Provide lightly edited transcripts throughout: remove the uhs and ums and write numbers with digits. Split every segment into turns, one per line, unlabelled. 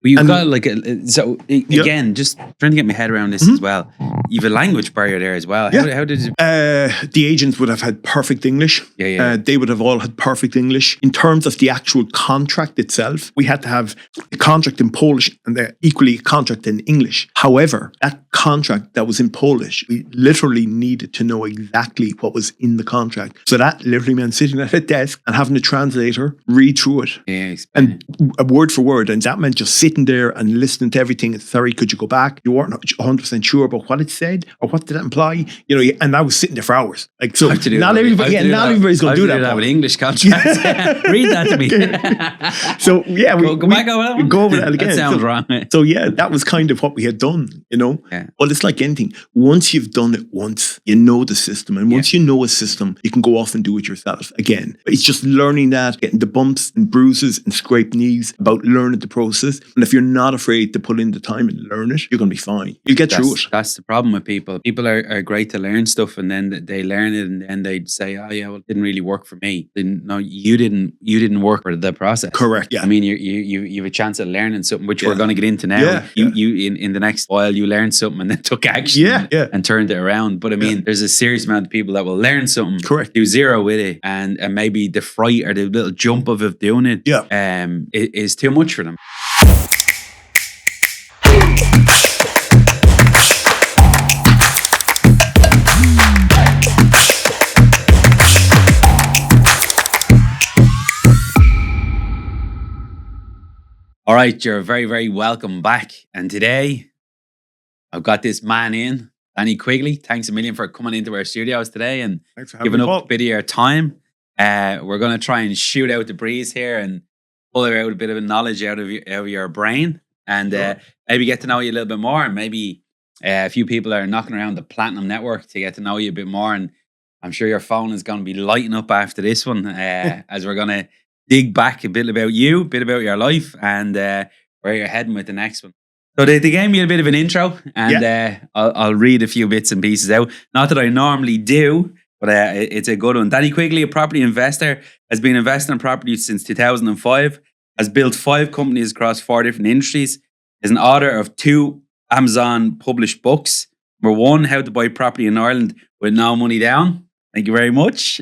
We've got like again, just trying to get my head around this as well. You have a language barrier there as well. How did you?
The agents would have had perfect English. They would have all had perfect English. In terms of the actual contract itself, we had to have a contract in Polish and equally a contract in English. However, that contract that was in Polish, we literally needed to know exactly what was in the contract. So that literally meant sitting at a desk and having a translator read through it. And word for word. And that meant just sitting there and listening to everything. Sorry, could you go back? You weren't 100% sure about what it said or what did it imply? And I was sitting there for hours. Like, so not everybody's going to do that.
With English contracts. Read that to me.
So yeah, we
go back over that one.
Go over that again.
That sounds wrong.
So yeah, that was kind of what we had done,
Yeah.
Well, it's like anything. Once you've done it once, you know the system. And once you know a system, you can go off and do it yourself again. It's just learning that, getting the bumps and bruises and scraped knees, about learning the process. And if you're not afraid to put in the time and learn it, you're going to be fine. You'll get through it.
That's the problem with people. People are great to learn stuff, and then they learn it, and then they say, "Oh yeah, well, it didn't really work for me." No, you didn't work for the process.
Correct. Yeah.
I mean, you have a chance of learning something, which we're going to get into now. You in the next while, you learned something and then took action. And turned it around. But I mean, there's a serious amount of people that will learn something, do zero with it, and maybe the fright or the little jump of doing it, is too much for them. All right, you're very, very welcome back. And today, I've got this man in, Danny Quigley. Thanks a million for coming into our studios today and giving up a bit of your time. We're going to try and shoot out the breeze here and pull out a bit of knowledge out of your brain, and maybe get to know you a little bit more. And maybe a few people are knocking around the Platinum Network to get to know you a bit more. And I'm sure your phone is going to be lighting up after this one as we're going to dig back a bit about you, a bit about your life, and where you're heading with the next one. So they gave me a bit of an intro, and I'll read a few bits and pieces out. Not that I normally do, but it's a good one. Danny Quigley, a property investor, has been investing in property since 2005, has built 5 companies across 4 different industries, is an author of 2 Amazon published books. Number 1, How to Buy Property in Ireland with No Money Down. Thank you very much.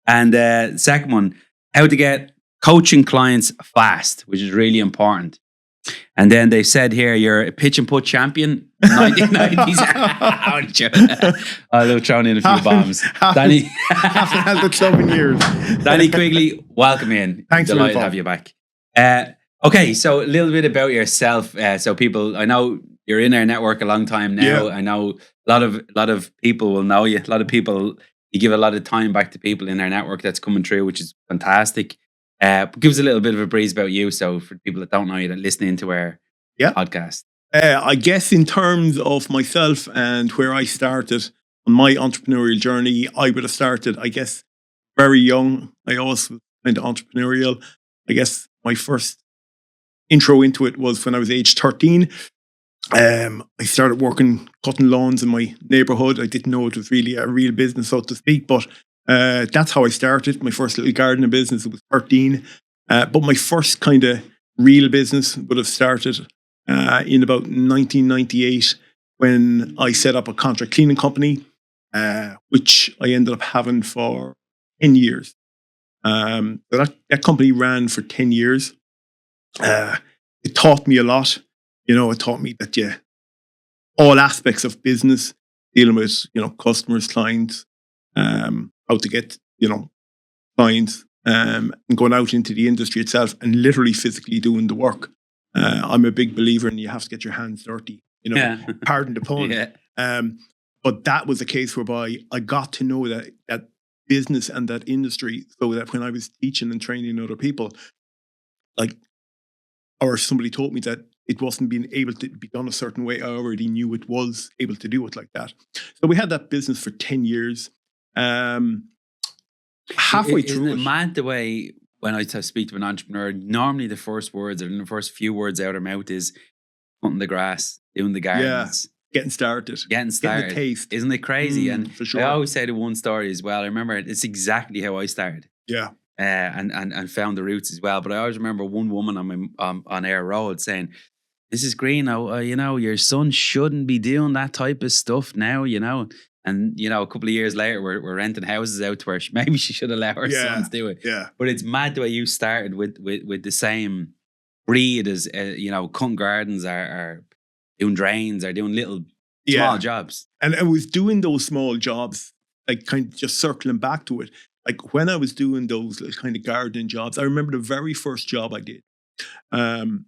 And second one, How to Get Coaching Clients Fast, which is really important. And then they said here, you're a pitch and putt champion. 1990s. I love throwing in a few bombs.
Danny, haven't had the club in years.
Danny Quigley, welcome in.
Thanks,
delighted to have you back. Okay, so a little bit about yourself. So people, I know you're in our network a long time now. I know a lot of people will know you. A lot of people, you give a lot of time back to people in our network that's coming through, which is fantastic. Give us a little bit of a breeze about you, so for people that don't know you, that listening to our podcast.
I guess in terms of myself and where I started on my entrepreneurial journey, I would have started, I guess, very young. I always was kind of entrepreneurial. I guess my first intro into it was when I was age 13. I started working, cutting lawns in my neighbourhood. I didn't know it was really a real business, so to speak, but that's how I started. My first little gardening business, it was 13. But my first kind of real business would have started in about 1998 when I set up a contract cleaning company, which I ended up having for 10 years. So that company ran for 10 years. It taught me a lot. It taught me that, all aspects of business, dealing with, customers, clients, how to get, clients, and going out into the industry itself and literally physically doing the work. I'm a big believer in you have to get your hands dirty, pardon the pun. But that was a case whereby I got to know that business and that industry, so that when I was teaching and training other people, or somebody told me that it wasn't being able to be done a certain way, I already knew it was able to do it like that. So we had that business for 10 years. Halfway through
it mad the way when I speak to an entrepreneur, normally the first words or the first few words out of their mouth is cutting the grass, doing the gardens.
Getting started.
Getting
the taste.
Isn't it crazy? And
for sure.
I always say the one story as well. I remember it's exactly how I started.
Yeah.
and found the roots as well. But I always remember one woman on Air Road saying, "This is green. Your son shouldn't be doing that type of stuff now. And a couple of years later, we're renting houses out to her. Maybe she should allow her sons do it.
Yeah.
But it's mad the way you started with the same breed as cutting gardens, are doing drains, are doing little small jobs.
And I was doing those small jobs, like kind of just circling back to it. Like when I was doing those little kind of gardening jobs, I remember the very first job I did. And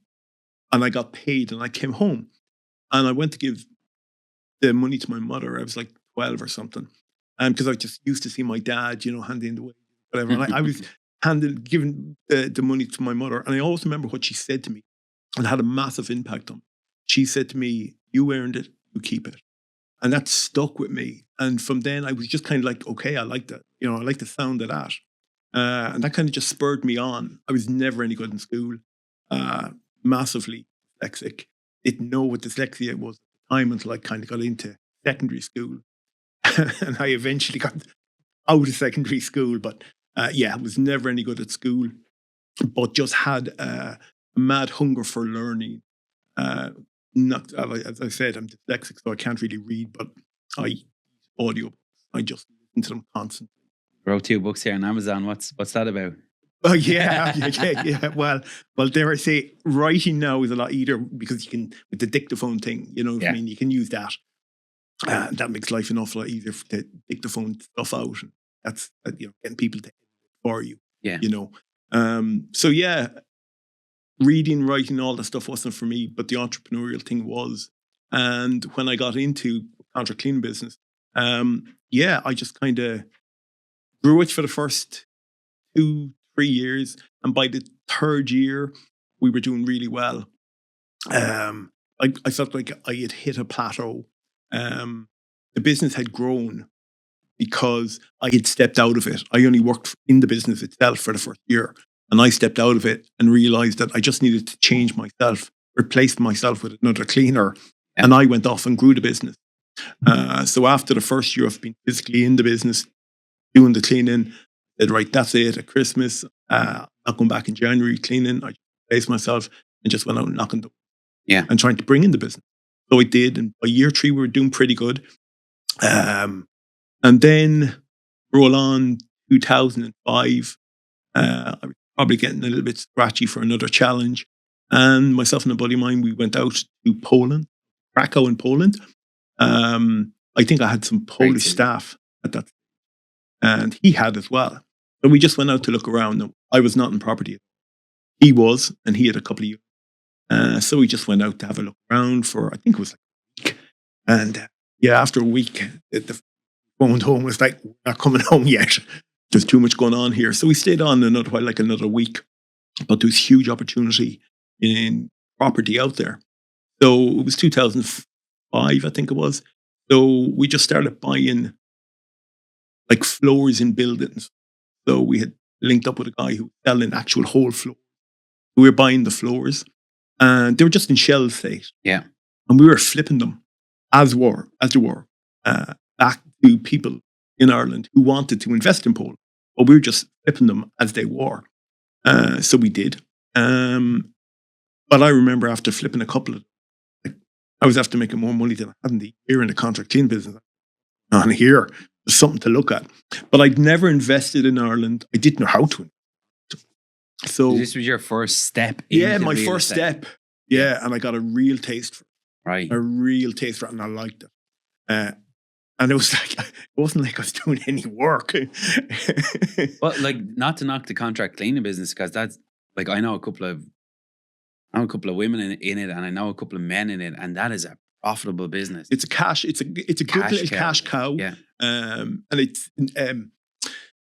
I got paid and I came home and I went to give the money to my mother. I was like 12 or something. Because I just used to see my dad, handing the way, whatever. And I was giving the money to my mother. And I always remember what she said to me and had a massive impact on me. She said to me, "You earned it, you keep it." And that stuck with me. And from then I was just kind of like, okay, I like that. I like the sound of that. And that kind of just spurred me on. I was never any good in school. Massively dyslexic. Didn't know what dyslexia was at the time until I kind of got into secondary school. And I eventually got out of secondary school. But I was never any good at school. But just had a mad hunger for learning. Not, as I said, I'm dyslexic, so I can't really read, but I audiobooks. I just listen to them constantly.
Wrote 2 books here on Amazon. What's that about?
Oh yeah. Well, dare I say, writing now is a lot easier because you can, with the dictaphone thing, what I mean, you can use that. That makes life an awful lot easier to dictaphone stuff out. And that's getting people to edit it for you.
Yeah.
So yeah. Reading, writing, all that stuff wasn't for me, but the entrepreneurial thing was. And when I got into contract cleaning business, I just kind of grew it for the first 2-3 years. And by the 3rd year, we were doing really well. I felt like I had hit a plateau. The business had grown because I had stepped out of it. I only worked in the business itself for the first year. And I stepped out of it and realized that I just needed to change myself, replace myself with another cleaner. And I went off and grew the business. So after the first year of being physically in the business, doing the cleaning, I said, right, that's it. At Christmas, not going back in January cleaning. I replaced myself and just went out and knocking doors.
Yeah.
And trying to bring in the business. So I did. And by year 3, we were doing pretty good. And then roll on 2005. I was probably getting a little bit scratchy for another challenge. And myself and a buddy of mine, we went out to Poland, Krakow in Poland. I think I had some Polish staff at that. And he had as well. So we just went out to look around. I was not in property. He was, and he had a couple of years. So we just went out to have a look around for, I think it was like a week. And after a week, the phone home was like, "We're not coming home yet. There's too much going on here." So we stayed on another week. But there was huge opportunity in property out there. So it was 2005, I think it was. So we just started buying like floors in buildings. So we had linked up with a guy who was selling actual whole floors. We were buying the floors and they were just in shell state.
Yeah.
And we were flipping them as they were, back to people in Ireland who wanted to invest in Poland. But we were just flipping them as they were. So we did. But I remember after flipping a couple of, I was after making more money than I had in the year in the contract clean business. On here, there's something to look at. But I'd never invested in Ireland. I didn't know how to. So
this was your first step.
Yeah, my first step. Yeah, and I got a real taste for it.
Right.
A real taste for it, and I liked it. And it was like, it wasn't like I was doing any work.
Well, like, not to knock the contract cleaning business, because that's like, I know a couple of women in it, and I know a couple of men in it, and that is a profitable business.
It's a good little cash cow.
Yeah.
And it's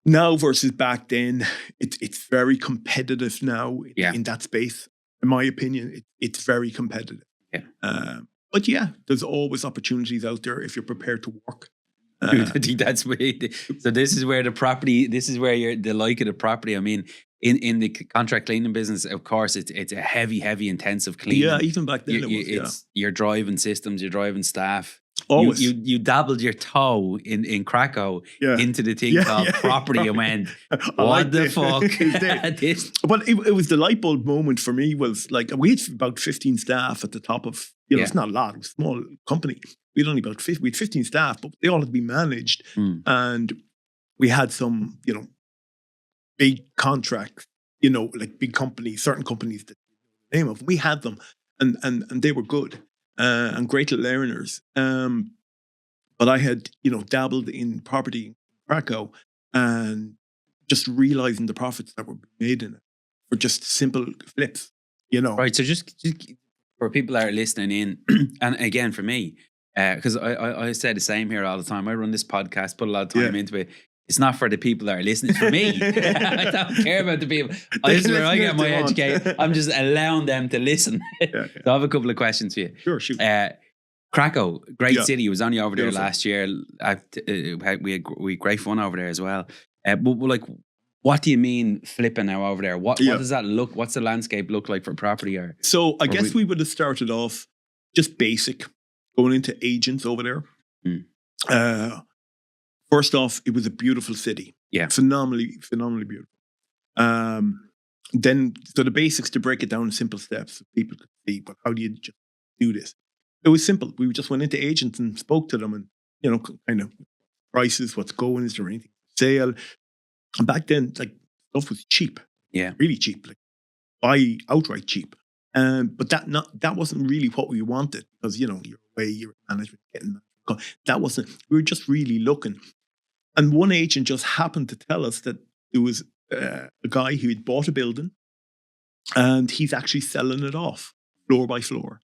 now versus back then, it's very competitive now in that space. In my opinion, it's very competitive.
Yeah.
But yeah, there's always opportunities out there if you're prepared to work.
I think that's where. So this is where you're the like of the property. I mean, in the contract cleaning business, of course, it's a heavy intensive cleaning.
Yeah, even back then
you're driving systems, you're driving staff.
Always.
You dabbled your toe in Krakow into the thing called property and went, what the fuck?
But it was the light bulb moment for me. Was like, we had about 15 staff at the top of, it's not a lot, it was a small company. We had only about 15 staff, but they all had to be managed. And we had some, big contracts, like big companies, certain companies that the name of. We had them and they were good and great learners. But I had, dabbled in property in Krakow and just realizing the profits that were made in it for just simple flips,
Right. So just for people that are listening in, and again, for me, because I say the same here all the time. I run this podcast, put a lot of time into it. It's not for the people that are listening. It's for me. I don't care about the people. This is where I get my education. I'm just allowing them to listen. So I have a couple of questions for you.
Sure, shoot.
Krakow, great city. I was only over there last year. We had great fun over there as well. But like, what do you mean flipping now over there? What does that look? What's the landscape look like for property?
So I guess we would have started off just basic, going into agents over there. First off, it was a beautiful city.
Yeah.
Phenomenally beautiful. Then, so the basics, to break it down in simple steps, so people could see, but how do you just do this? It was simple. We just went into agents and spoke to them and, kind of prices, what's going, is there anything for sale? And back then, like, stuff was cheap.
Yeah.
Really cheap. Like, buy outright cheap. But that wasn't really what we wanted because, you're away, you're management, getting that wasn't, we were just really looking. And one agent just happened to tell us that there was a guy who had bought a building and he's actually selling it off floor by floor.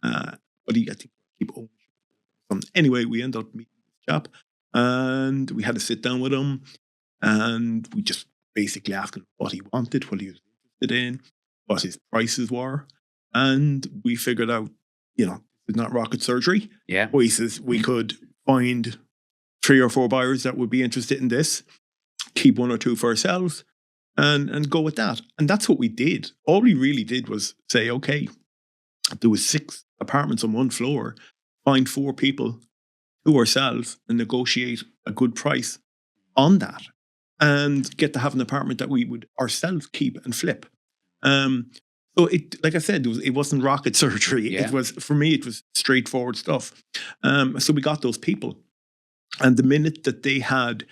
But I think, keep ownership. Anyway, we ended up meeting this chap and we had to sit down with him and we just basically asked him what he wanted, what he was interested in, what his prices were. And we figured out, it's not rocket surgery.
Yeah.
He says we could find 3 or 4 buyers that would be interested in this, keep 1 or 2 for ourselves, and go with that. And that's what we did. All we really did was say, okay, there was 6 apartments on 1 floor, find 4 people to ourselves and negotiate a good price on that and get to have an apartment that we would ourselves keep and flip. So it, like I said, it wasn't rocket surgery.
Yeah.
It was, for me, it was straightforward stuff. So we got those people. And the minute that they had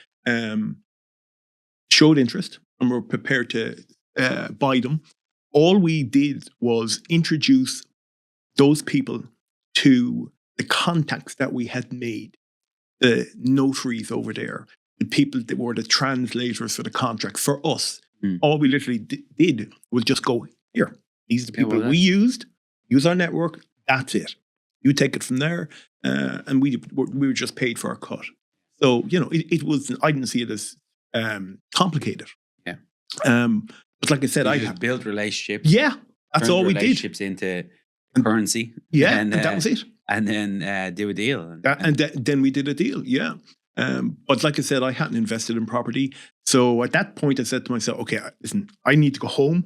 showed interest and were prepared to buy them, all we did was introduce those people to the contacts that we had made, the notaries over there, the people that were the translators for the contract for us. All we literally did was just go, here, these are the people we used, use our network, that's it. You take it from there. And we were just paid for our cut. So, it was, I didn't see it as complicated.
Yeah.
But like I said, I
just built relationships.
Yeah. That's all we did.
Relationships into currency.
Yeah. And that was it.
And then do a deal.
Then we did a deal. Yeah. But like I said, I hadn't invested in property. So at that point, I said to myself, okay, listen, I need to go home.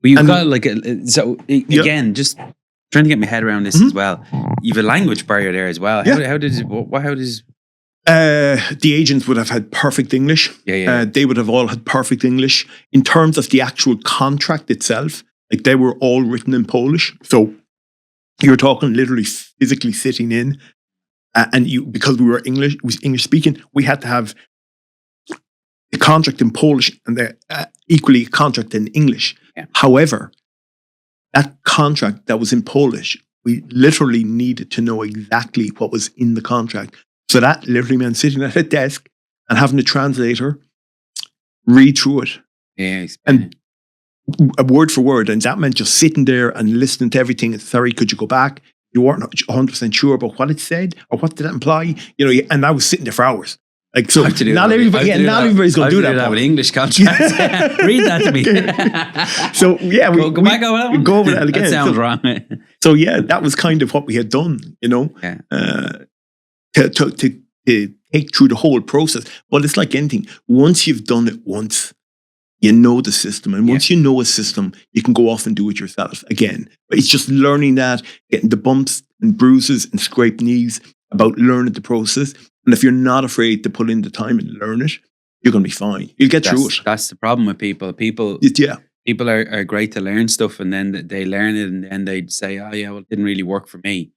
Well, you've got again, just trying to get my head around this as well. You have a language barrier there as well. How does
the agents would have had perfect English. They would have all had perfect English. In terms of the actual contract itself, like they were all written in Polish. So you're talking literally physically sitting in, and because we were English, was English speaking, we had to have the contract in Polish and the equally a contract in English.
Yeah.
However, that contract that was in Polish, we literally needed to know exactly what was in the contract. So that literally meant sitting at a desk and having a translator read through it.
Yeah,
and a word for word. And that meant just sitting there and listening to everything. And sorry, could you go back? You weren't 100% sure about what it said or what did that imply? And I was sitting there for hours. Like, so not everybody's going to do that.
With English contracts. Read that to me.
So yeah,
go back over that one.
Go over that again.
That sounds wrong.
So yeah, that was kind of what we had done, to take through the whole process. But it's like anything. Once you've done it once, you know the system. And once you know a system, you can go off and do it yourself again. But it's just learning that, getting the bumps and bruises and scraped knees, about learning the process. And if you're not afraid to put in the time and learn it, you're going to be fine. You'll get through it.
That's the problem with people. People are great to learn stuff, and then they learn it, and then they say, "Oh yeah, well, it didn't really work for me."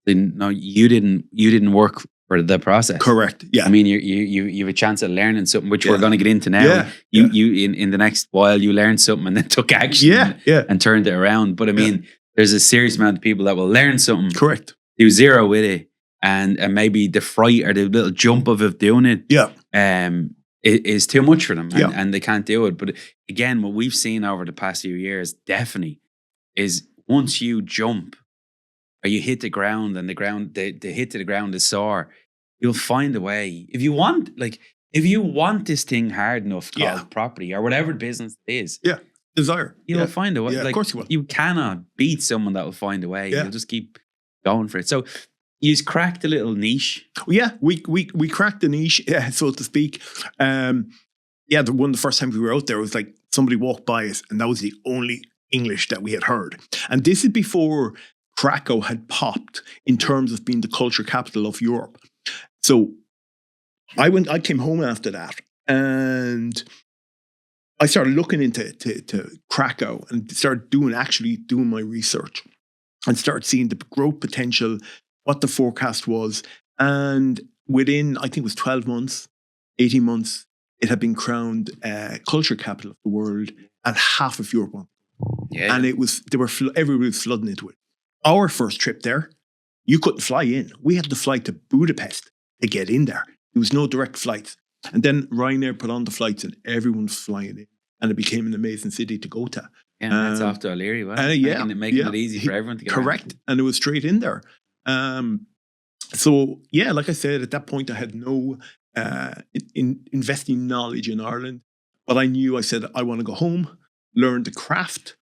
Then no, you didn't work for the process.
Correct. Yeah.
I mean, you have a chance of learning something, which we're going to get into now. Yeah. You in the next while you learned something and then took action. And turned it around. But I mean, there's a serious amount of people that will learn something.
Correct.
Do zero with it, and maybe the fright or the little jump of doing it.
Yeah.
Is too much for them, and they can't do it. But again, what we've seen over the past few years definitely is once you jump or you hit the ground and the hit to the ground is sore, you'll find a way. If you want this thing hard enough called property or whatever business it is,
desire,
you'll find a way.
Yeah, of course you will.
You cannot beat someone that will find a way. You'll just keep going for it. So you've cracked a little niche.
Yeah, we cracked the niche, so to speak. One of the first times we were out there, it was like somebody walked by us, and that was the only English that we had heard. And this is before Krakow had popped in terms of being the culture capital of Europe. So I came home after that, and I started looking into Krakow and started doing my research and started seeing the growth potential, what the forecast was. And within, I think it was 12 months, 18 months, it had been crowned culture capital of the world, and half of Europe.
Yeah.
And everybody was flooding into it. Our first trip there, you couldn't fly in. We had to fly to Budapest to get in there. There was no direct flights. And then Ryanair put on the flights and everyone was flying in. And it became an amazing city to go to.
Yeah, that's off to O'Leary, making it easy for everyone to get
correct. Around. And it was straight in there. So, like I said, at that point, I had no investing knowledge in Ireland. But I said, I want to go home, learn the craft.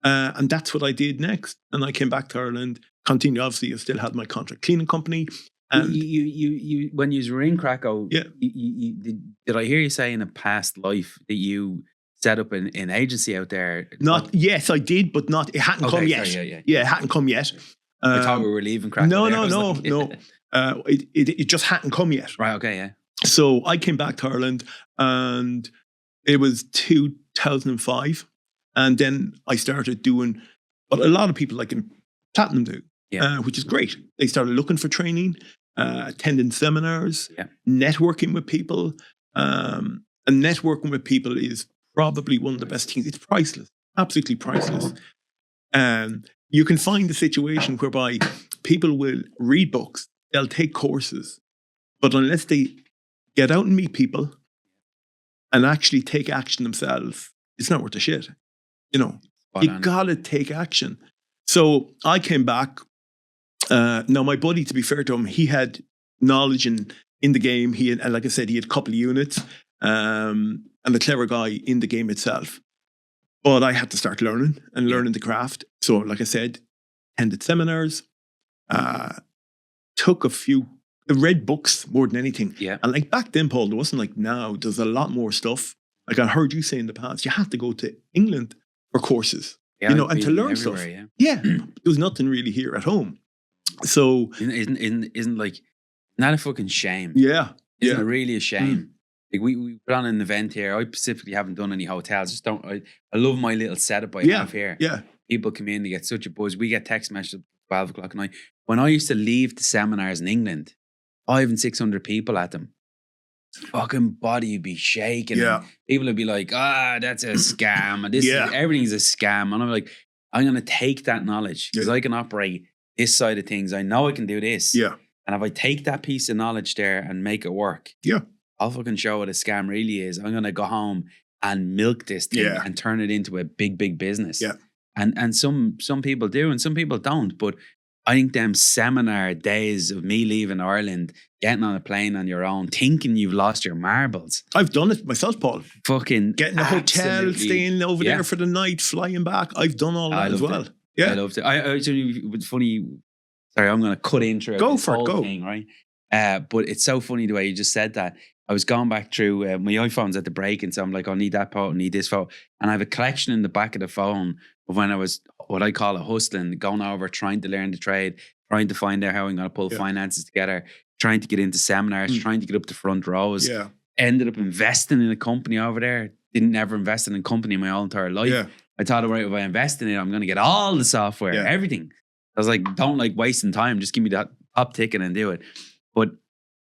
And that's what I did next. And I came back to Ireland, continued. Obviously, I still had my contract cleaning company. And
you when you were in Krakow, did I hear you say in a past life that you set up an agency out there?
Yes, I did, but not. It hadn't come yet. Sorry, it hadn't come yet.
I thought we were leaving Krakow.
No. It just hadn't come yet.
Right. Okay. Yeah.
So I came back to Ireland, and it was 2005. And then I started doing what a lot of people like in Platinum do, which is great. They started looking for training, attending seminars, networking with people. And networking with people is probably one of the best things. It's priceless, absolutely priceless. You can find a situation whereby people will read books, they'll take courses, but unless they get out and meet people and actually take action themselves, it's not worth the shit. You gotta take action. So I came back. Now my buddy, to be fair to him, he had knowledge in the game. And like I said, he had a couple of units, and a clever guy in the game itself. But I had to start learning the craft. So like I said, attended seminars, read books more than anything.
Yeah.
And like back then, Paul, there wasn't like now. There's a lot more stuff. Like I heard you say in the past, you have to go to England for courses, and to learn stuff. Yeah. There was nothing really here at home. So
isn't like not a fucking shame.
Yeah.
Isn't it really a shame? Like we put on an event here. I specifically haven't done any hotels. I love my little setup I have here.
Yeah.
People come in, they get such a buzz. We get text messages at 12 o'clock at night. When I used to leave the seminars in England, 500 and 600 people at them, fucking body would be shaking.
Yeah.
People would be like, that's a scam. And everything's a scam. And I'm like, I'm going to take that knowledge because I can operate this side of things. I know I can do this.
Yeah.
And if I take that piece of knowledge there and make it work, I'll fucking show what a scam really is. I'm going to go home and milk this thing and turn it into a big, big business.
Yeah.
And some people do and some people don't. But I think them seminar days of me leaving Ireland, getting on a plane on your own, thinking you've lost your marbles.
I've done it myself, Paul.
Fucking
getting a hotel, staying over there for the night, flying back. I've done all that as well. Yeah.
I loved it. It's funny. Sorry, I'm going to cut in through
this
whole
go.
thing, right? But it's so funny the way you just said that. I was going back through my iPhone's at the break, and so I'm like, I need that photo, I need this photo. And I have a collection in the back of the phone of when I was what I call a hustling, going over, trying to learn the trade, trying to find out how I'm going to pull finances together, trying to get into seminars, trying to get up to front rows.
Yeah.
Ended up investing in a company over there. Didn't ever invest in a company in my whole entire life.
Yeah.
I thought, all right, if I invest in it, I'm going to get all the software, everything. I was like, don't like wasting time. Just give me that top ticket and do it. But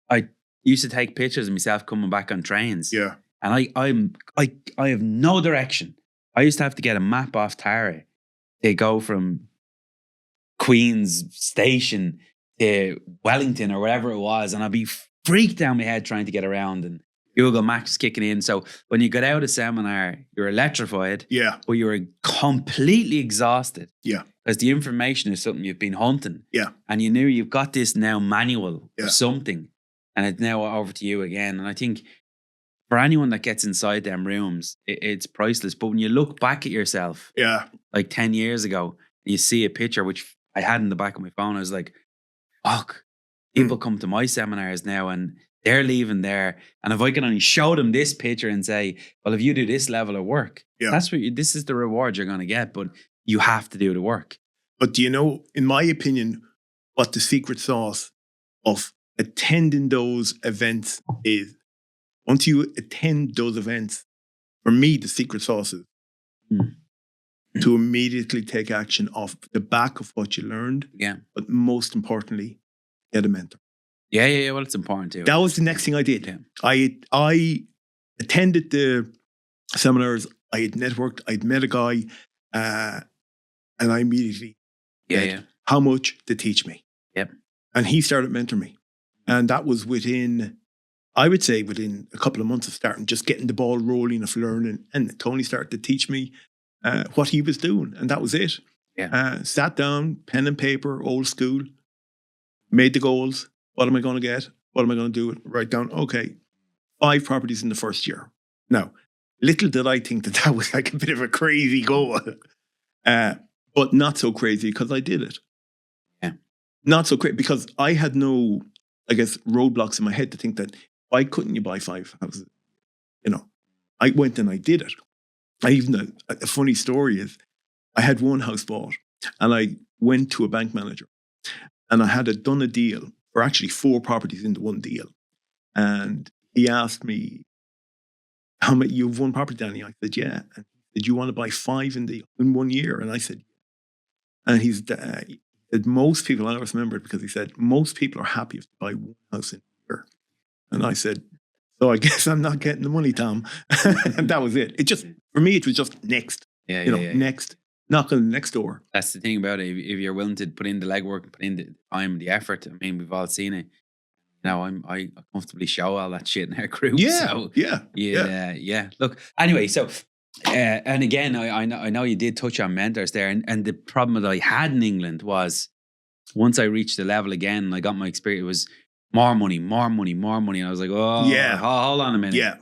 I used to take pictures of myself coming back on trains.
Yeah.
And I have no direction. I used to have to get a map off Tara to go from Queen's Station to Wellington or wherever it was. And I'd be freaked down my head trying to get around, and Google Maps kicking in. So when you got out of seminar, you're electrified.
Yeah.
But you're completely exhausted.
Yeah.
Because the information is something you've been hunting.
Yeah.
And you knew you've got this now manual or something. And it's now over to you again. And I think for anyone that gets inside them rooms, it's priceless. But when you look back at yourself, like 10 years ago, and you see a picture, which I had in the back of my phone, I was like, fuck, people come to my seminars now and they're leaving there. And if I can only show them this picture and say, well, if you do this level of work, that's what this is the reward you're going to get. But you have to do the work.
But do you know, in my opinion, what the secret sauce of attending those events is? Once you attend those events, for me, the secret sauce is to immediately take action off the back of what you learned.
Yeah.
But most importantly, get a mentor.
Yeah. Well, it's important too.
That was the next thing I did.
Yeah.
I attended the seminars. I had networked. I'd met a guy, and I immediately how much to teach me.
Yep.
And he started mentoring me. And that was within a couple of months of starting, just getting the ball rolling of learning. And Tony started to teach me what he was doing. And that was it.
Yeah.
Sat down, pen and paper, old school, made the goals. What am I going to get? What am I going to do? Write down, okay, 5 properties in the first year. Now, little did I think that was like a bit of a crazy goal. But not so crazy because I did it.
Yeah.
Not so crazy because I had no, I guess, roadblocks in my head to think that why couldn't you buy 5 houses? I went and I did it. A funny story is I had one house bought and I went to a bank manager and I had done a deal for actually 4 properties into one deal. And he asked me, how many, you've one property, Danny? I said, yeah. And did you want to buy 5 in 1 year? And I said, and he said, most people, I always remember it because he said, most people are happy if they buy 1 house in a year. And I said, so I guess I'm not getting the money, Tom. And that was it. For me, it was just next. Next, knock on the next door.
That's the thing about it. If you're willing to put in the legwork, put in the time, the effort, I mean, we've all seen it. I comfortably show all that shit in our group.
Yeah,
so,
yeah.
Look, anyway, so and again, I know you did touch on mentors there, and the problem that I had in England was once I reached the level again, and I got my experience, it was more money, and I was like, hold on a minute,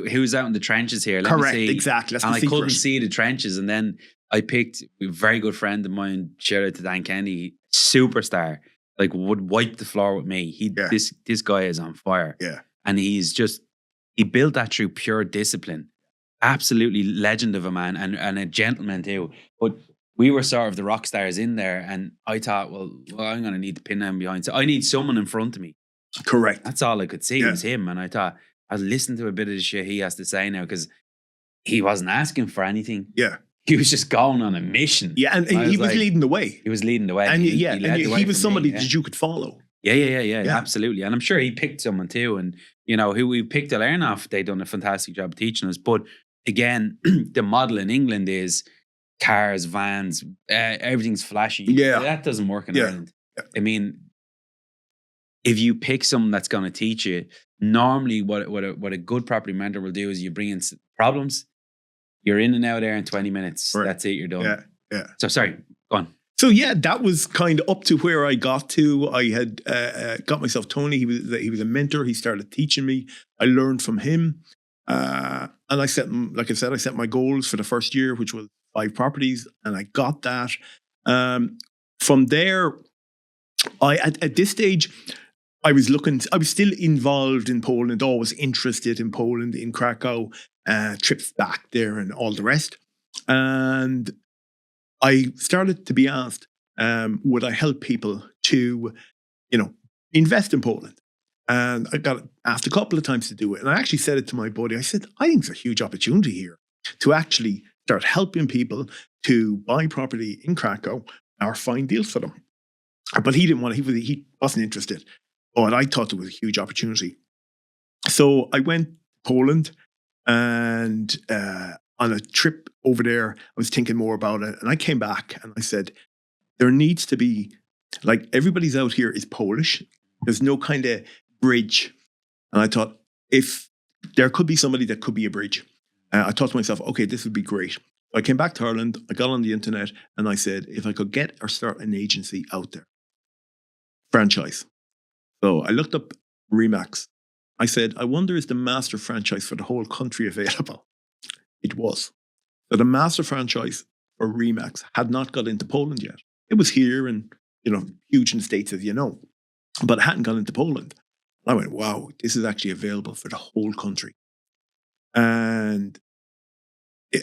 who's out in the trenches here?
Correct, exactly. That's
and
the
I
secret.
couldn't see the trenches, and then I picked a very good friend of mine. Shout out to Dan Kenny, superstar. Like would wipe the floor with me. This guy is on fire.
Yeah.
And he built that through pure discipline. Absolutely legend of a man and a gentleman too. But we were sort of the rock stars in there. And I thought, well I'm going to need to pin him behind. So I need someone in front of me.
Correct.
That's all I could see was him. And I thought, I'll listen to a bit of the shit he has to say now because he wasn't asking for anything.
Yeah.
He was just going on a mission.
Yeah, and he was leading the way.
He was leading the way.
And he was somebody that you could follow.
Yeah, absolutely. And I'm sure he picked someone too. And, who we picked to learn off, they've done a fantastic job of teaching us. But again, the model in England is cars, vans, everything's flashy.
Yeah.
That doesn't work in Ireland. Yeah. I mean, if you pick someone that's going to teach you, normally what a good property mentor will do is you bring in problems. You're in and out there in 20 minutes. Right. That's it. You're done.
Yeah.
So sorry, go on.
So yeah, that was kind of up to where I got to. I had got myself Tony. He was a mentor. He started teaching me. I learned from him. And I set my goals for the first year, which was 5 properties, and I got that. From there, at this stage, I was still involved in Poland, always interested in Poland, in Krakow, trips back there and all the rest. And I started to be asked, would I help people to, invest in Poland? And I got asked a couple of times to do it. And I actually said it to my buddy. I said, I think there's a huge opportunity here to actually start helping people to buy property in Krakow or find deals for them. But he didn't want to, he wasn't interested. But I thought it was a huge opportunity. So I went to Poland, and on a trip over there, I was thinking more about it. And I came back and I said, there needs to be, like, everybody's out here is Polish. There's no kind of bridge. And I thought, if there could be somebody that could be a bridge, I thought to myself, okay, this would be great. I came back to Ireland, I got on the internet, and I said, if I could get or start an agency out there, franchise. So I looked up Remax. I said, I wonder, is the master franchise for the whole country available? It was. So the master franchise for Remax had not got into Poland yet. It was here and, huge in the States, as you know, but it hadn't gone into Poland. I went, wow, this is actually available for the whole country. And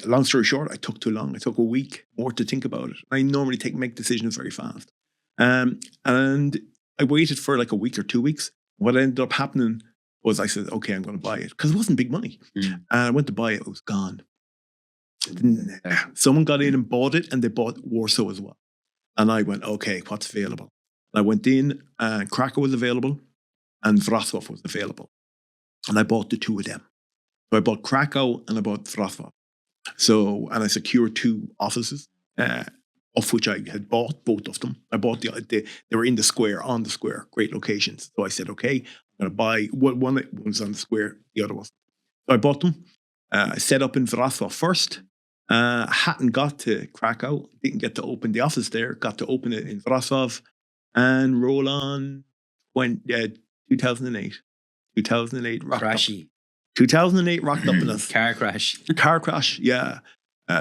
long story short, I took too long. I took a week more to think about it. I normally make decisions very fast. And I waited for like a week or 2 weeks. What ended up happening was I said, okay, I'm going to buy it, because it wasn't big money. And I went to buy it. It was gone. Someone got in and bought it, and they bought Warsaw as well. And I went, okay, what's available? And I went in, and Krakow was available and Wrocław was available. And I bought the two of them. So I bought Krakow and I bought Wrocław. So, and I secured 2 offices, of which I had bought both of them. I bought they were in the square, on the square, great locations. So I said, okay, I'm going to buy one was on the square, the other was. So I bought them. I set up in Wrocław first. Hadn't got to Krakow, didn't get to open the office there, got to open it in Wrocław and roll on when 2008. 2008 rocked
Crashy.
up. 2008 rocked up in us.
Car crash.
Car crash, yeah.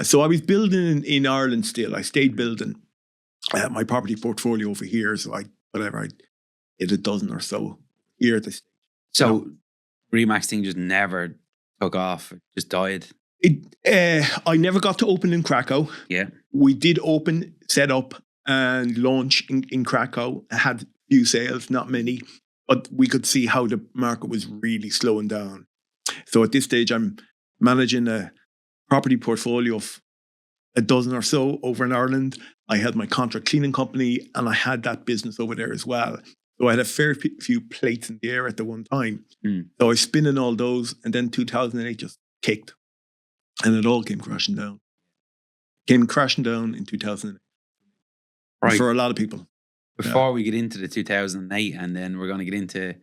So I was building in Ireland still. I stayed building my property portfolio over here. So I did a dozen or so here at the stage.
So Remax thing just never took off. It just died.
I never got to open in Krakow.
Yeah.
We did open, set up and launch in Krakow. I had a few sales, not many, but we could see how the market was really slowing down. So at this stage, I'm managing a property portfolio of a dozen or so over in Ireland. I had my contract cleaning company and I had that business over there as well. So I had a fair few plates in the air at the one time. So I was spinning all those, and then 2008 just kicked. And it all came crashing down. Came crashing down in 2008. Right. For a lot of people.
Before we get into the 2008, and then we're going to get into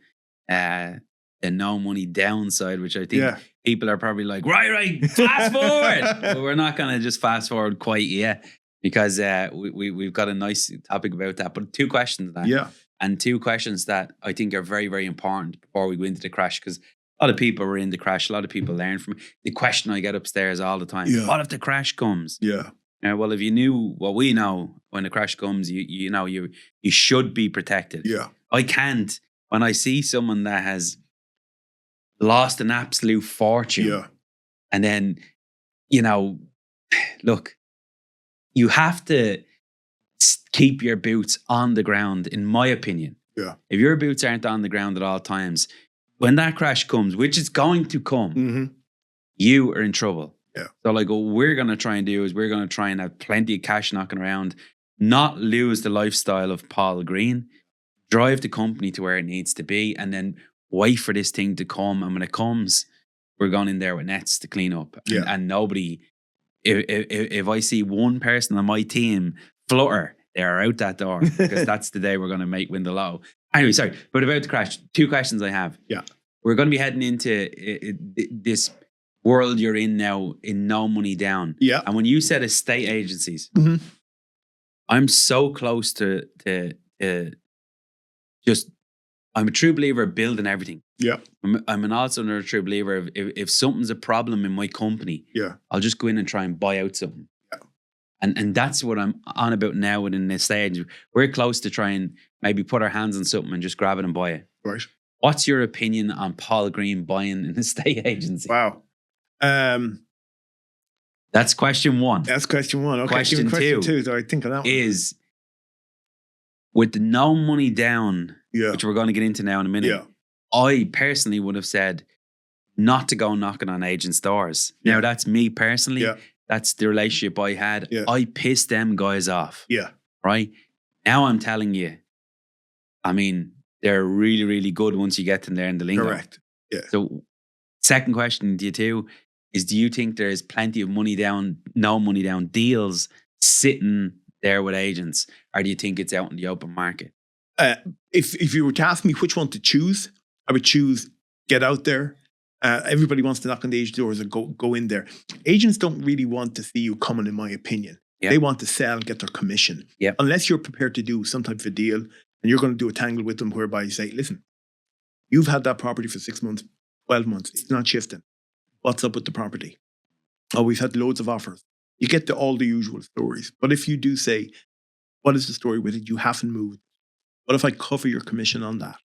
the no money downside, which I think people are probably like, right, fast forward. But we're not going to just fast forward quite yet, because we've got a nice topic about that. But 2 questions that.
Yeah.
And 2 questions that I think are very, very important before we go into the crash, because a lot of people were in the crash. A lot of people learn from it. The question I get upstairs all the time, what if the crash comes?
Yeah.
Well, if you knew what we know, when the crash comes, you know you should be protected.
Yeah.
I can't. When I see someone that has lost an absolute fortune, and then, look, you have to keep your boots on the ground, in my opinion.
Yeah.
If your boots aren't on the ground at all times, when that crash comes, which is going to come, you are in trouble.
Yeah.
So like what we're going to try and do is we're going to try and have plenty of cash knocking around, not lose the lifestyle of Paul Green, drive the company to where it needs to be, and then wait for this thing to come. And when it comes, we're going in there with nets to clean up. And nobody, if I see one person on my team flutter, they're out that door, because that's the day we're going to win the lotto. Anyway, sorry, but about the crash, 2 questions I have.
Yeah.
We're going to be heading into this world you're in now, in no money down.
Yeah.
And when you said estate agencies, I'm so close to just, I'm a true believer of building everything.
Yeah.
I'm also another true believer of if something's a problem in my company, I'll just go in and try and buy out something. And that's what I'm on about now within this stage. We're close to trying maybe put our hands on something and just grab it and buy it.
Right.
What's your opinion on Paul Green buying an estate agency?
Wow.
That's question one.
That's question one. Okay,
question
two. So I think of that one.
Is with the no money down, which we're going to get into now in a minute.
Yeah.
I personally would have said not to go knocking on agents' doors. Now, that's me personally.
Yeah.
That's the relationship I had.
Yeah.
I pissed them guys off.
Yeah.
Right? Now I'm telling you, I mean, they're really, really good once you get them there in the lingo.
Correct. Yeah.
So, second question to you too is, do you think there's plenty of money down, no money down deals sitting there with agents? Or do you think it's out in the open market?
If you were to ask me which one to choose, I would choose get out there. Everybody wants to knock on the agent doors and go in there. Agents don't really want to see you coming, in my opinion. Yep. They want to sell and get their commission.
Yep.
Unless you're prepared to do some type of a deal and you're going to do a tangle with them whereby you say, listen, you've had that property for 6 months, 12 months. It's not shifting. What's up with the property? Oh, we've had loads of offers. You get to all the usual stories. But if you do say, what is the story with it? You haven't moved. What if I cover your commission on that?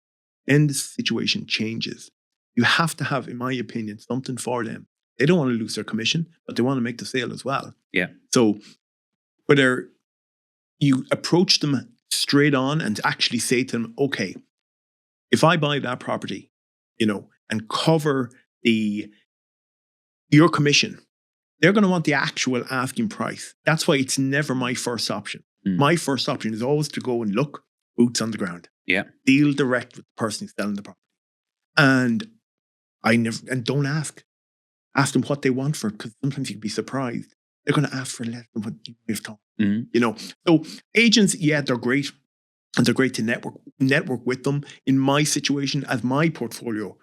Then the situation changes. You have to have, in my opinion, something for them. They don't want to lose their commission, but they want to make the sale as well.
Yeah.
So whether you approach them straight on and actually say to them, okay, if I buy that property, and cover your commission, they're going to want the actual asking price. That's why it's never my first option. My first option is always to go and look, boots on the ground.
Yeah.
Deal direct with the person who's selling the property. And don't ask. Ask them what they want for it, because sometimes you can be surprised. They're going to ask for less than what you've thought. So agents, they're great. And they're great to network with them. In my situation, as my portfolio,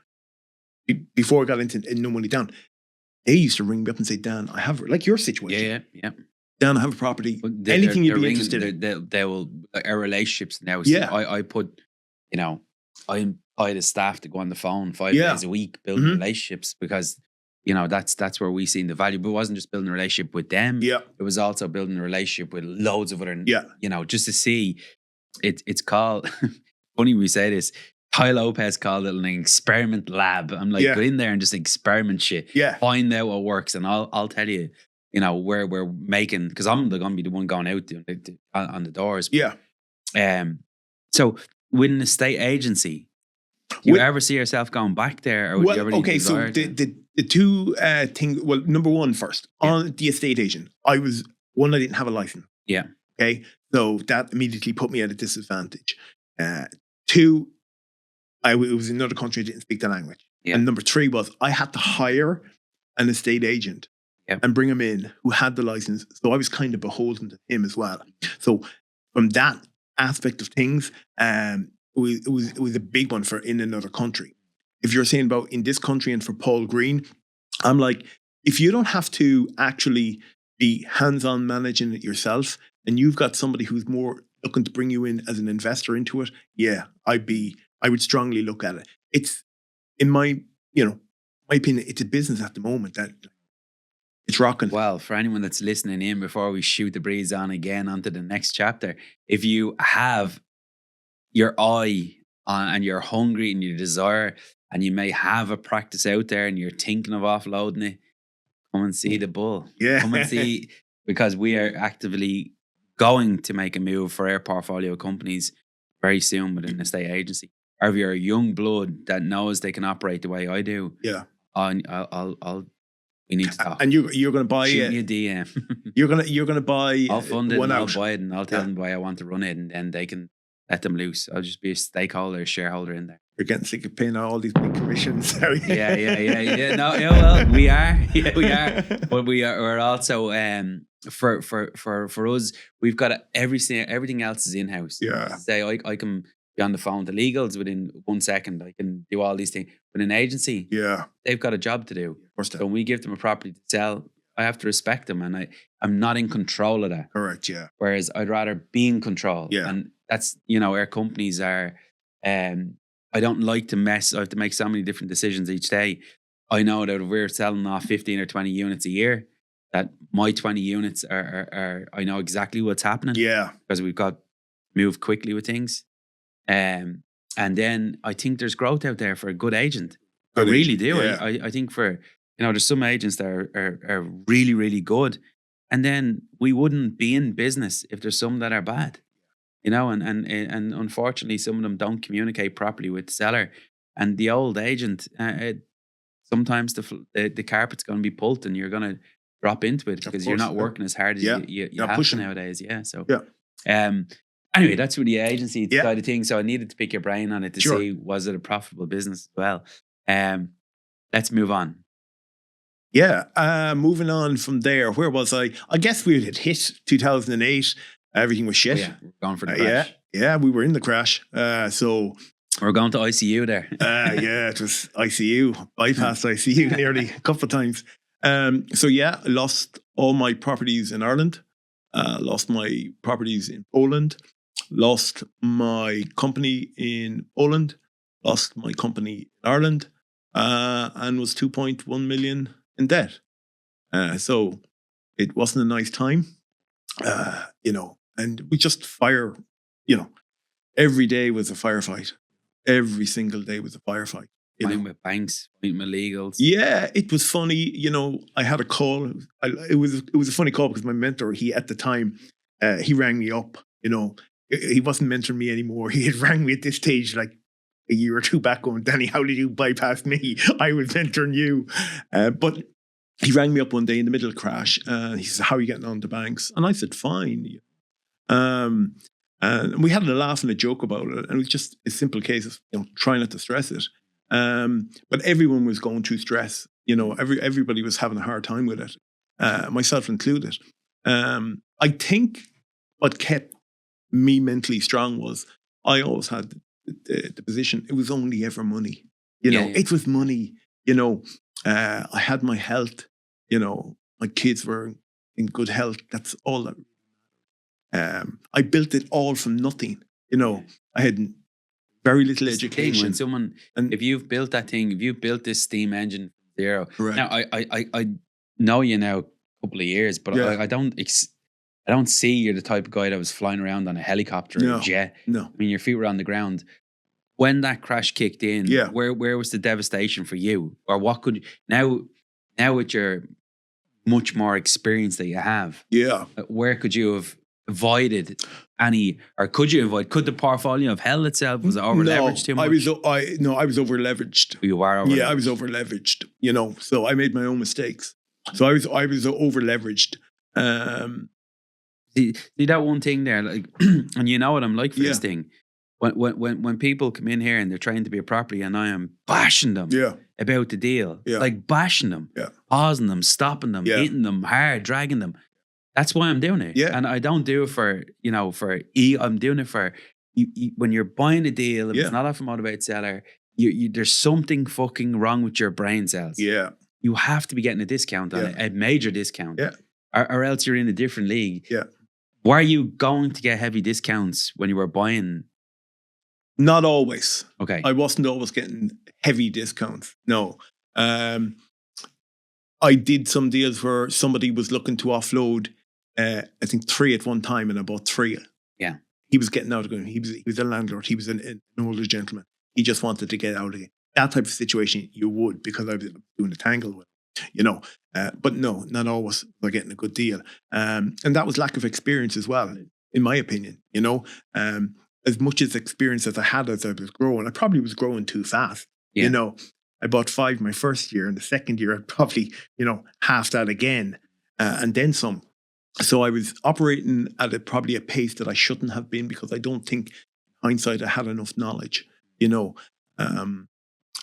before I got into no money down, they used to ring me up and say, Dan, I have, like your situation.
Yeah.
Dan, I have a property. Anything you'd be interested
in. They will, our relationships now.
Yeah.
I put, I employ the staff to go on the phone 5 days a week, building relationships, because, that's where we seen the value. But it wasn't just building a relationship with them.
Yeah.
It was also building a relationship with loads of other, just to see. It's called, funny we say this, Ty Lopez called it an experiment lab. I'm like, go in there and just experiment shit.
Yeah.
Find out what works. And I'll tell you, where we're making, because I'm going to be the one going out on the doors.
Yeah.
So with an estate agency, do you ever see yourself going back there? Or would you ever
so the two things, well, number one first, on the estate agent, I didn't have a license.
Yeah.
Okay. So that immediately put me at a disadvantage. Two, it was in another country, I didn't speak the language. Yeah. And number three was I had to hire an estate agent and bring him in who had the license. So I was kind of beholden to him as well. So from that aspect of things, it was a big one for in another country. If you're saying about in this country and for Paul Green, I'm like, if you don't have to actually be hands-on managing it yourself, and you've got somebody who's more looking to bring you in as an investor into it, I would strongly look at it. It's, in my opinion, it's a business at the moment that it's rocking.
Well, for anyone that's listening in, before we shoot the breeze on again onto the next chapter, if you have your eye on and you're hungry and you desire, and you may have a practice out there and you're thinking of offloading it, come and see the bull.
Yeah.
Come and see, because we are actively going to make a move for our portfolio companies very soon with an estate agency. Or if you're a young blood that knows they can operate the way I do, we need to talk.
And you're going to buy
Shoot me a DM.
you're going to buy.
I'll fund it. I'll
out.
buy it, and I'll tell them why I want to run it, and then they can let them loose. I'll just be a stakeholder, a shareholder in there.
You're getting sick of paying all these big commissions.
Yeah. No, well, we are. Yeah, we are. But we're also for us, we've got everything else is in house.
Yeah.
Say I can be on the phone to legals within 1 second. I can do all these things. With an agency, they've got a job to do. So when we give them a property to sell, I have to respect them, and I'm not in control of that.
Correct. Yeah.
Whereas I'd rather be in control.
Yeah.
And that's our companies are. I don't like to mess. I have to make so many different decisions each day. I know that if we're selling off 15 or 20 units a year, that my 20 units are I know exactly what's happening.
Yeah.
Because we've got moved quickly with things. And then I think there's growth out there for a good agent. I really do.
Yeah.
I think for there's some agents that are really, really good. And then we wouldn't be in business if there's some that are bad, and unfortunately, some of them don't communicate properly with the seller. And the old agent, sometimes the carpet's going to be pulled and you're going to drop into it because you're not working as hard as you have to nowadays. Yeah. So, anyway, that's with the agency side of things. So I needed to pick your brain on it to see, was it a profitable business as well? Let's move on.
Yeah. Moving on from there, where was I? I guess we had hit 2008. Everything was shit.
We're going for the crash.
Yeah, we were in the crash. So
we're going to ICU there.
Yeah, it was ICU, bypassed ICU nearly a couple of times. So I lost all my properties in Ireland, lost my properties in Poland, lost my company in Poland, lost my company in Ireland, and was 2.1 million in debt. So it wasn't a nice time, and we just every day was a firefight. Every single day was a firefight.
Fighting with banks, fighting with legals.
Yeah, it was funny. I had a call. It was a funny call because my mentor, at the time, he rang me up. He wasn't mentoring me anymore. He had rang me at this stage like a year or two back going, Danny, how did you bypass me? I was mentoring you. But he rang me up one day in the middle of the crash. He said, how are you getting on the banks? And I said, fine. And we had a laugh and a joke about it. And it was just a simple case of trying not to stress it. But everyone was going through stress. Everybody was having a hard time with it, myself included. I think what kept me mentally strong was I always had the position. It was only ever money. It was money. I had my health. My kids were in good health. That's all that. I built it all from nothing. I had very little education.
If you've built that thing, if you've built this steam engine from zero.
Correct.
Now, I know you now a couple of years, but I don't see you're the type of guy that was flying around on a helicopter or a jet.
No.
I mean, your feet were on the ground. When that crash kicked in, where was the devastation for you? Or what could you, now with your much more experience that you have, where could you have avoided any, or could the portfolio have held itself? Was it over leveraged too much?
I was over leveraged.
You were over leveraged.
Yeah, I was over leveraged. So I made my own mistakes. So I was over leveraged.
See that one thing there, like, and you know what I'm like for this thing. When people come in here and they're trying to be a property, and I am bashing them about the deal, like bashing them, pausing them, stopping them, hitting them hard, dragging them. That's why I'm doing it. And I don't do it for, I'm doing it for you, when you're buying a deal, if it's not off a motivated seller, there's something fucking wrong with your brain cells.
Yeah.
You have to be getting a discount on it, a major discount.
Yeah.
Or else you're in a different league.
Yeah.
Were you going to get heavy discounts when you were buying?
Not always.
Okay.
I wasn't always getting heavy discounts. No. I did some deals where somebody was looking to offload, I think 3 at one time, and I bought 3.
Yeah.
He was getting out of it. He was a landlord. He was an older gentleman. He just wanted to get out of it. That type of situation you would, because I was doing a tangle with him, but no, not always by getting a good deal. And that was lack of experience as well, in my opinion. As much as experience as I had as I was growing, I probably was growing too fast.
Yeah.
I bought 5 my first year, and the second year I'd probably, half that again, and then some. So I was operating at probably a pace that I shouldn't have been, because I don't think, in hindsight, I had enough knowledge,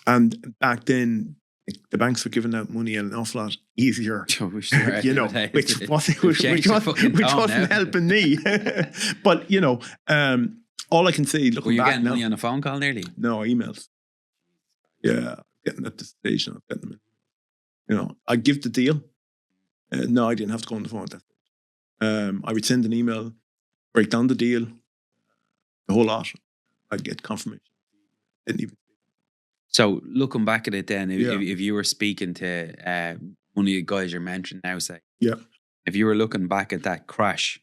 and back then, the banks were giving out money an awful lot easier, which wasn't helping me. But, all I can say, looking back now.
Were you getting money on a phone call nearly?
No, emails. Yeah, getting at the stage now. Getting them. I give the deal. No, I didn't have to go on the phone at that stage. I would send an email, break down the deal, the whole lot. I'd get confirmation. Didn't even.
So looking back at it then, if you were speaking to one of the guys you're mentioning now, say, if you were looking back at that crash,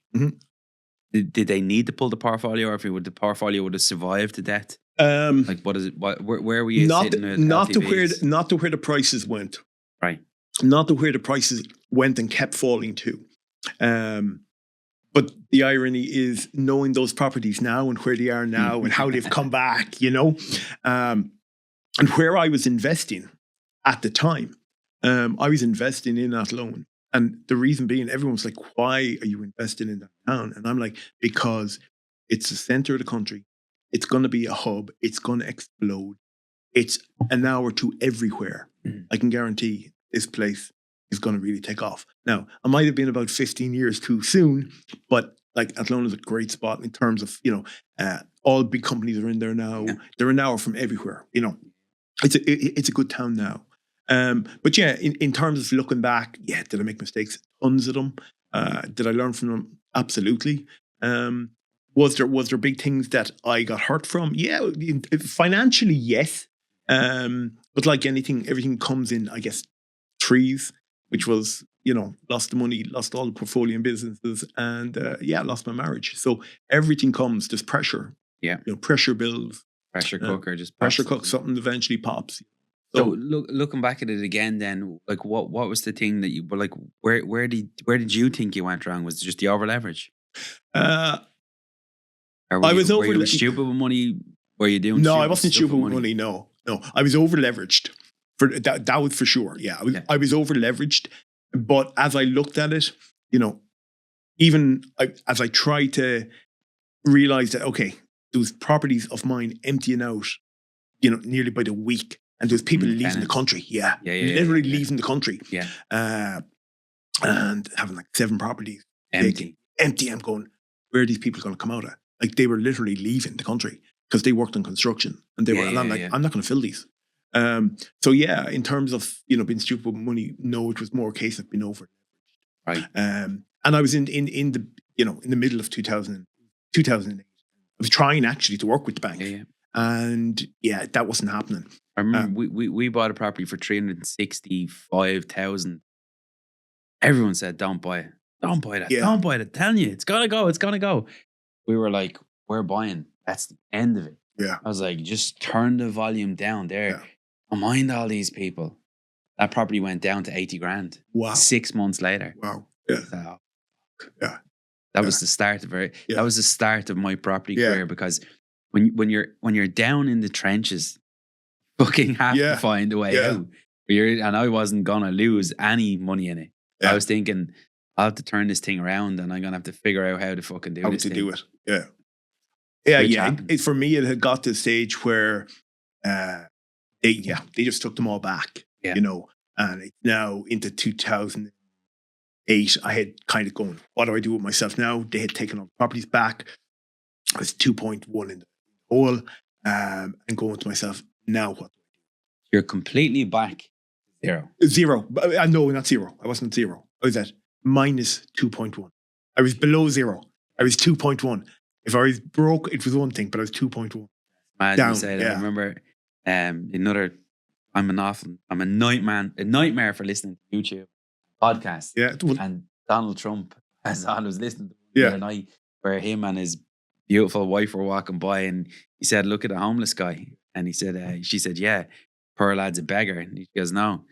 did they need to pull the portfolio, or if the portfolio would have survived the debt? Like, what is it? Where were you sitting?
Not to where the prices went.
Right.
not to where the prices went and kept falling to. But the irony is knowing those properties now and where they are now and how they've come back, and where I was investing at the time. I was investing in that loan. And the reason being, everyone's like, why are you investing in that town? And I'm like, because it's the center of the country. It's going to be a hub. It's going to explode. It's an hour to everywhere. I can guarantee this place is going to really take off. Now, I might have been about 15 years too soon, but like Athlone is a great spot in terms of, all big companies are in there now. Yeah. They're an hour from everywhere. It's a good town now. But yeah, in terms of looking back, yeah, did I make mistakes? Tons of them. Did I learn from them? Absolutely. Was there big things that I got hurt from? Yeah, financially, yes. But like anything, everything comes in, I guess, threes, which was, lost the money, lost all the portfolio and businesses, and lost my marriage. So everything comes, there's pressure. Yeah. Pressure builds.
Pressure cooker, just
pressure cook, something eventually pops.
So looking back at it again, then, like, what was the thing that you were like? Where did you think you went wrong? Was it just the over leverage?
I was over.
Were you stupid with money? Were you doing?
No, I wasn't stupid with money. No, I was over leveraged. For that was for sure. Yeah, I was over leveraged. But as I looked at it, as I tried to realize that, okay, those properties of mine emptying out, nearly by the week. And there's people leaving the country. Literally leaving the country. Yeah. And having like 7 properties.
Empty.
I'm going, where are these people going to come out at? Like, they were literally leaving the country because they worked on construction. And they were, and I'm like, I'm not going to fill these. So yeah, in terms of, being stupid with money, no, it was more a case of being over.
Right.
And I was in the, in the middle of 2008. I was trying actually to work with the bank. Yeah. And yeah, that wasn't happening.
I remember we bought a property for 365,000. Everyone said, "Don't buy it. Don't buy that. Yeah. Don't buy it. Telling you, it's gonna go. It's gonna go." We were like, "We're buying. That's the end of it."
Yeah.
I was like, "Just turn the volume down there. Yeah. Don't mind all these people." That property went down to 80 grand.
Wow.
6 months later.
Wow. Yeah.
So,
yeah.
That was the start of it. Yeah. That was the start of my property career, because when you're down in the trenches, fucking have to find a way out. And I wasn't gonna lose any money in it. Yeah. I was thinking, I'll have to turn this thing around, and I'm gonna have to figure out how to fucking do this.
Do it. Yeah. For me, it had got to the stage where they just took them all back. Yeah. And it's now into 2008. I had kind of going, what do I do with myself now? They had taken all the properties back. I was 2.1 in the hole, and going to myself, now what?
You're completely back.
Zero. No, not zero. I wasn't zero. I was at minus 2.1. I was below zero. I was 2.1. If I was broke, it was one thing, but I was 2.1.
Man, down. You say that. I remember I'm a nightmare for listening to YouTube podcasts.
Yeah.
And Donald Trump, as I was listening to the other night, where him and his beautiful wife were walking by, and he said, "Look at the homeless guy." And he said, she said, "Yeah, poor lad's a beggar." And he goes, "No,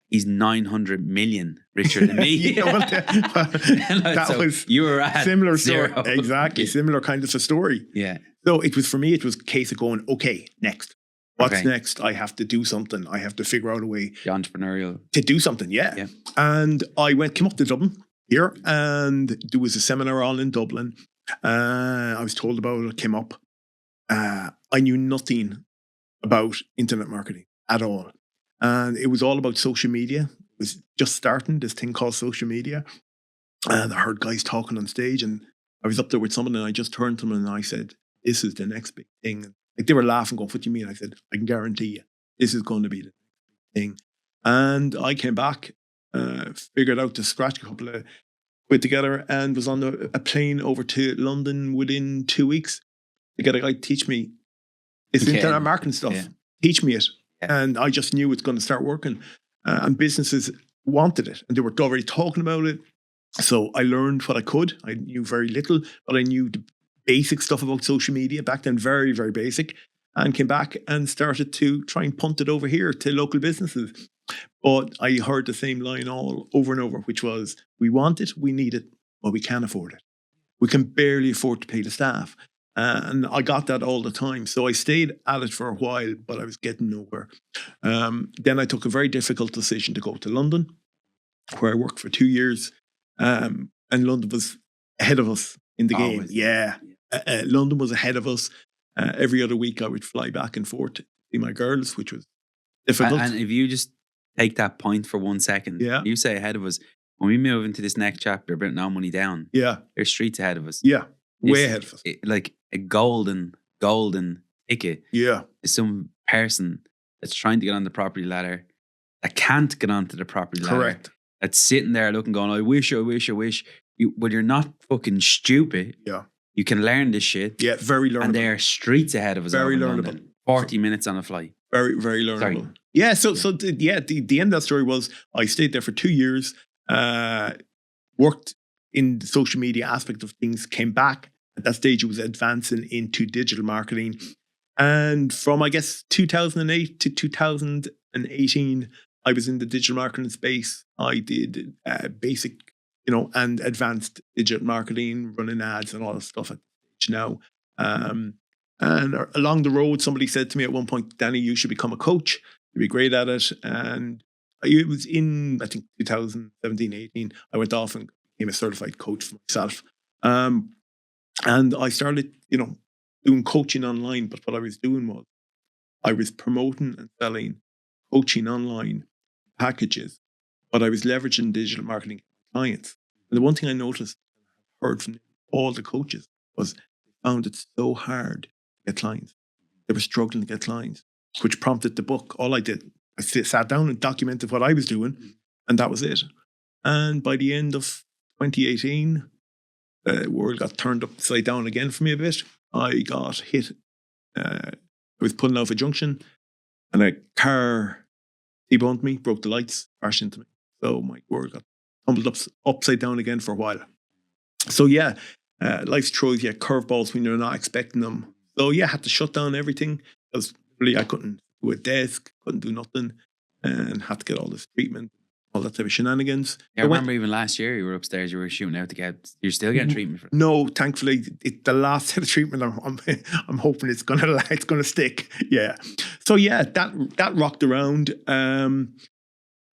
he's 900 million richer than me."
That was
you were at
similar
zero.
Story. Exactly. Similar kind of a story.
Yeah.
So it was, for me, it was a case of going, okay, next. What's next? I have to do something. I have to figure out a way.
The entrepreneurial.
To do something, yeah. And I came up to Dublin here, and there was a seminar all in Dublin. I was told about it, came up. I knew nothing about internet marketing at all. And it was all about social media. It was just starting, this thing called social media. And I heard guys talking on stage, and I was up there with someone, and I just turned to them and I said, "This is the next big thing." Like, they were laughing, going, "What do you mean?" I said, "I can guarantee you, this is going to be the next big thing." And I came back, figured out to scratch a couple of quid together, and was on a plane over to London within 2 weeks to get a guy to teach me this internet marketing stuff. Yeah. Teach me it. Yeah. And I just knew it's going to start working. And businesses wanted it, and they were already talking about it. So I learned what I could. I knew very little, but I knew the basic stuff about social media back then, very, very basic, and came back and started to try and punt it over here to local businesses. But I heard the same line all over and over, which was, we want it, we need it, but we can't afford it. We can barely afford to pay the staff. And I got that all the time. So I stayed at it for a while, but I was getting nowhere. Then I took a very difficult decision to go to London, where I worked for 2 years. And London was ahead of us in the game. Yeah. London was ahead of us. Every other week I would fly back and forth to see my girls, which was difficult.
And if you just take that point for 1 second, you say ahead of us, when we move into this next chapter about No Money Down, there's streets ahead of us.
Yeah, way ahead of us.
Like a golden ticket.
Yeah.
Is some person that's trying to get on the property ladder that can't get onto the property ladder.
Correct.
That's sitting there looking, going, I wish. But you're not fucking stupid.
Yeah.
You can learn this shit.
Yeah, very learnable.
And there are streets ahead of us.
Very learnable.
London. 40 minutes on a flight.
Very, very learnable. Sorry. Yeah, the end of that story was I stayed there for 2 years, worked in the social media aspect of things, came back. At that stage, it was advancing into digital marketing. And from, I guess, 2008 to 2018, I was in the digital marketing space. I did basic, and advanced digital marketing, running ads and all that stuff at the stage now. And along the road, somebody said to me at one point, Danny, you should become a coach. You'd be great at it. And it was in, I think, 2017, 18, I went off and became a certified coach for myself. And I started, doing coaching online. But what I was doing was I was promoting and selling coaching online packages, but I was leveraging digital marketing clients. And the one thing I noticed, heard from all the coaches, was they found it so hard to get clients. They were struggling to get clients, which prompted the book. All I did, I sat down and documented what I was doing, and that was it. And by the end of 2018, the world got turned upside down again for me a bit. I got hit. I was pulling off a junction, and a car T-boned me, broke the lights, crashed into me. So my world got tumbled upside down again for a while. So life throws you curveballs when you're not expecting them. So I had to shut down everything because really I couldn't do a desk, couldn't do nothing, and had to get all this treatment, all that type of shenanigans.
Yeah, I remember even last year you were upstairs, you were shooting out to get. You're still getting treatment for it?
No, thankfully, the last set of treatment, I'm hoping it's gonna stick. Yeah. So that rocked around, and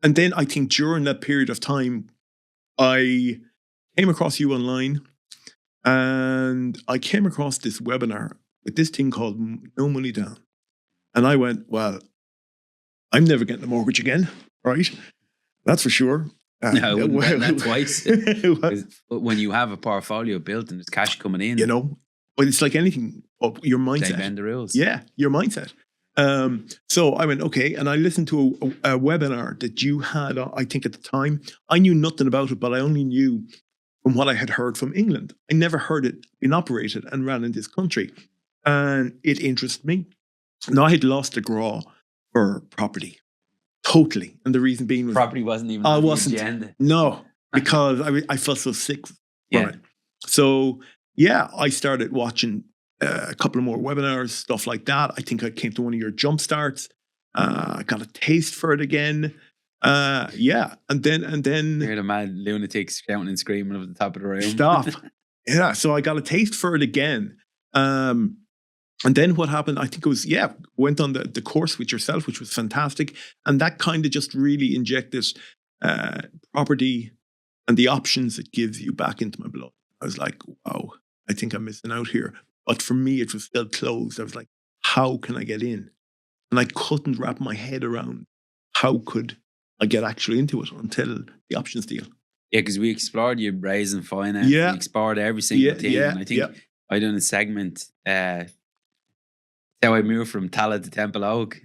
then I think during that period of time, I came across you online, and I came across this webinar with this thing called No Money Down, and I went, well, I'm never getting a mortgage again, right? That's for sure.
No, that's twice. When you have a portfolio built and there's cash coming in,
but it's like anything. Your mindset.
They bend the rules.
Yeah, your mindset. So I went, okay, and I listened to a webinar that you had. I think at the time I knew nothing about it, but I only knew from what I had heard from England. I never heard it being operated and ran in this country, and it interested me. Now I had lost the graw for property. Totally. And the reason being was
property wasn't even on the agenda.
No, because I felt so sick from it. So I started watching a couple of more webinars, stuff like that. I think I came to one of your jump starts. I got a taste for it again. And then
you're the mad lunatics shouting and screaming over the top of the room.
Stop. So I got a taste for it again. And then what happened, I think it was, went on the course with yourself, which was fantastic. And that kind of just really injected property and the options it gives you back into my blood. I was like, wow, I think I'm missing out here. But for me, it was still closed. I was like, how can I get in? And I couldn't wrap my head around how could I get actually into it until the options deal.
Yeah, because we explored you raising finance.
Yeah.
We explored every single thing. And I think I done a segment, how I moved from Tala to Temple Oak.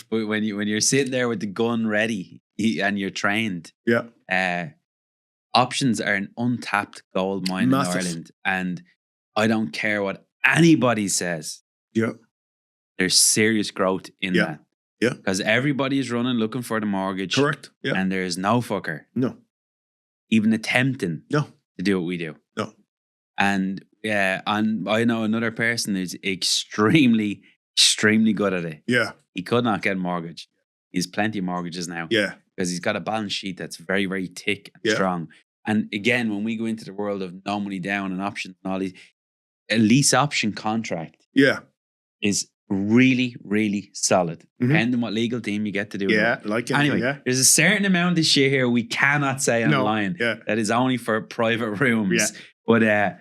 But when you're sitting there with the gun ready and you're trained, options are an untapped gold mine
Massive.
in Ireland, and I don't care what anybody says.
Yeah,
there's serious growth in that.
Yeah,
because everybody is running looking for the mortgage.
Correct. Yeah,
and there is no fucker.
No,
even attempting.
No,
to do what we do.
No,
and. Yeah, and I know another person who's extremely extremely good at it.
Yeah.
He could not get a mortgage. He has plenty of mortgages now.
Yeah.
Because he's got a balance sheet that's very, very thick and strong. And again, when we go into the world of no money down and options and all these, a lease option contract is really, really solid. Depending on what legal team you get to do.
Yeah, like
anyway, there's a certain amount of shit here we cannot say online that is only for private rooms.
Yeah.
But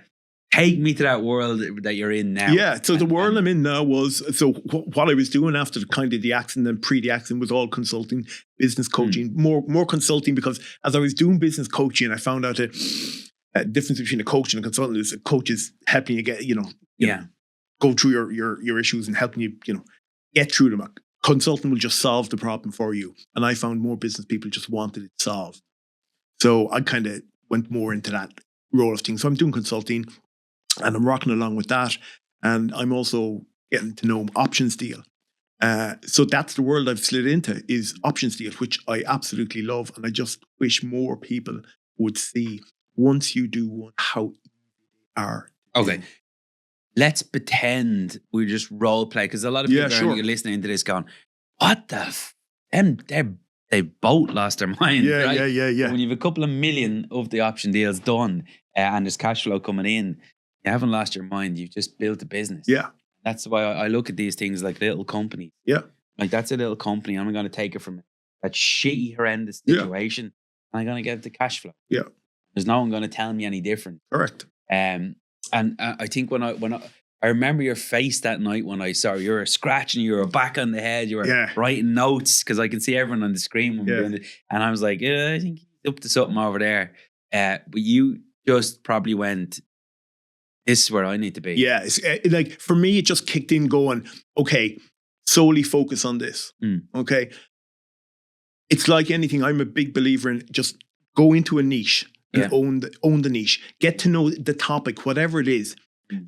take me to that world that you're in now.
Yeah, so the world I'm in now was, so what I was doing after the accident and pre the accident was all consulting, business coaching, more consulting, because as I was doing business coaching, I found out a difference between a coach and a consultant is a coach is helping you get, you know, go through your issues and helping you, get through them. A consultant will just solve the problem for you. And I found more business people just wanted it solved. So I kind of went more into that role of things. So I'm doing consulting and I'm rocking along with that. And I'm also getting to know options deal. So that's the world I've slid into, is options deal, which I absolutely love. And I just wish more people would see, once you do one, how easy they are.
Okay. Let's pretend we just role play, because a lot of people are listening to this going, what the they both lost their mind.
Yeah,
right?
yeah.
When you have a couple of million of the option deals done and there's cash flow coming in, you haven't lost your mind. You've just built a business.
Yeah.
That's why I look at these things like little companies.
Yeah.
Like, that's a little company. I'm going to take it from that shitty, horrendous situation. And I'm going to get it to cash flow.
Yeah.
There's no one going to tell me any different.
Correct.
And I think when I remember your face that night when I saw you were scratching, you were back on the head, you were writing notes, because I can see everyone on the screen when we're doing it. And I was like, I think he's up to something over there. But you just probably went, this is where I need to be.
Yeah. It's, like, for me, it just kicked in going, okay, solely focus on this. Okay. It's like anything. I'm a big believer in just go into a niche and own the niche. Get to know the topic, whatever it is.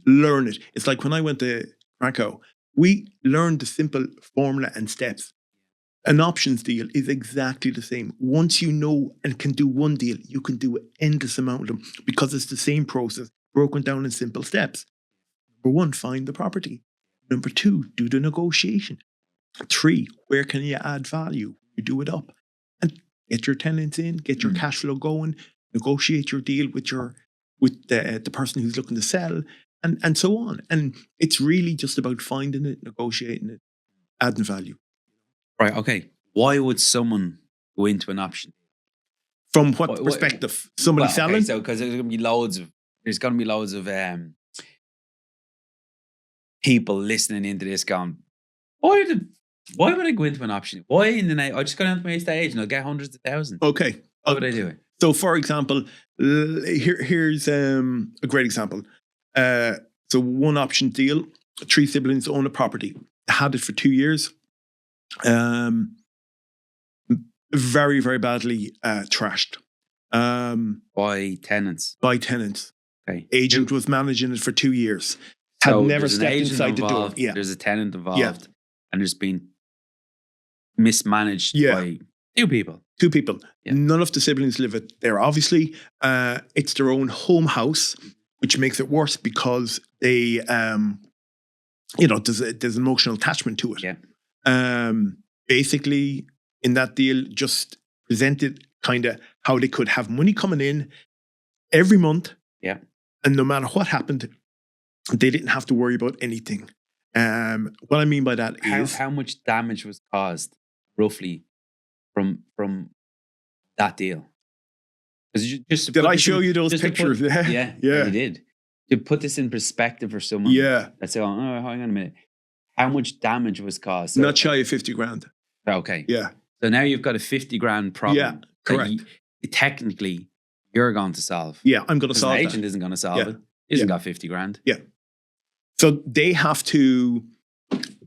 Learn it. It's like when I went to Krakow, we learned the simple formula and steps. An options deal is exactly the same. Once you know and can do one deal, you can do an endless amount of them, because it's the same process broken down in simple steps. Number 1, find the property. Number 2, do the negotiation. 3, where can you add value? You do it up and get your tenants in, get your cash flow going, negotiate your deal with the person who's looking to sell, and so on. And it's really just about finding it, negotiating it, adding value.
Right. Okay. Why would someone go into an option?
From what perspective? Somebody selling?
Okay, so because there's going to be loads of people listening into this going, why would I go into an option? Why in the night? I just go down to my estate agent and I'll get hundreds of thousands.
Okay.
How would I do it?
So, for example, here's a great example. So, one option deal, 3 siblings own a property. Had it for 2 years. Very, very badly trashed.
By tenants. Okay.
Agent was managing it for 2 years. Had never stepped inside the door. Yeah.
There's a tenant involved, and there's been mismanaged by 2 people.
2 people. Yeah. None of the siblings live there, obviously. It's their own home house, which makes it worse because they, there's emotional attachment to it.
Yeah.
Basically, in that deal, just presented kind of how they could have money coming in every month.
Yeah.
And no matter what happened, they didn't have to worry about anything. What I mean by that is...
How much damage was caused, roughly, from that deal?
Did I show you those pictures?
Yeah, you did. To put this in perspective for someone that's saying, oh, hang on a minute. How much damage was caused? So,
not shy of 50 grand.
Okay.
Yeah.
So now you've got a 50 grand problem.
Yeah, correct.
Technically, you're going to solve.
Yeah, I'm going to solve it.
The agent isn't going to solve it. He hasn't got 50 grand.
Yeah. So they have to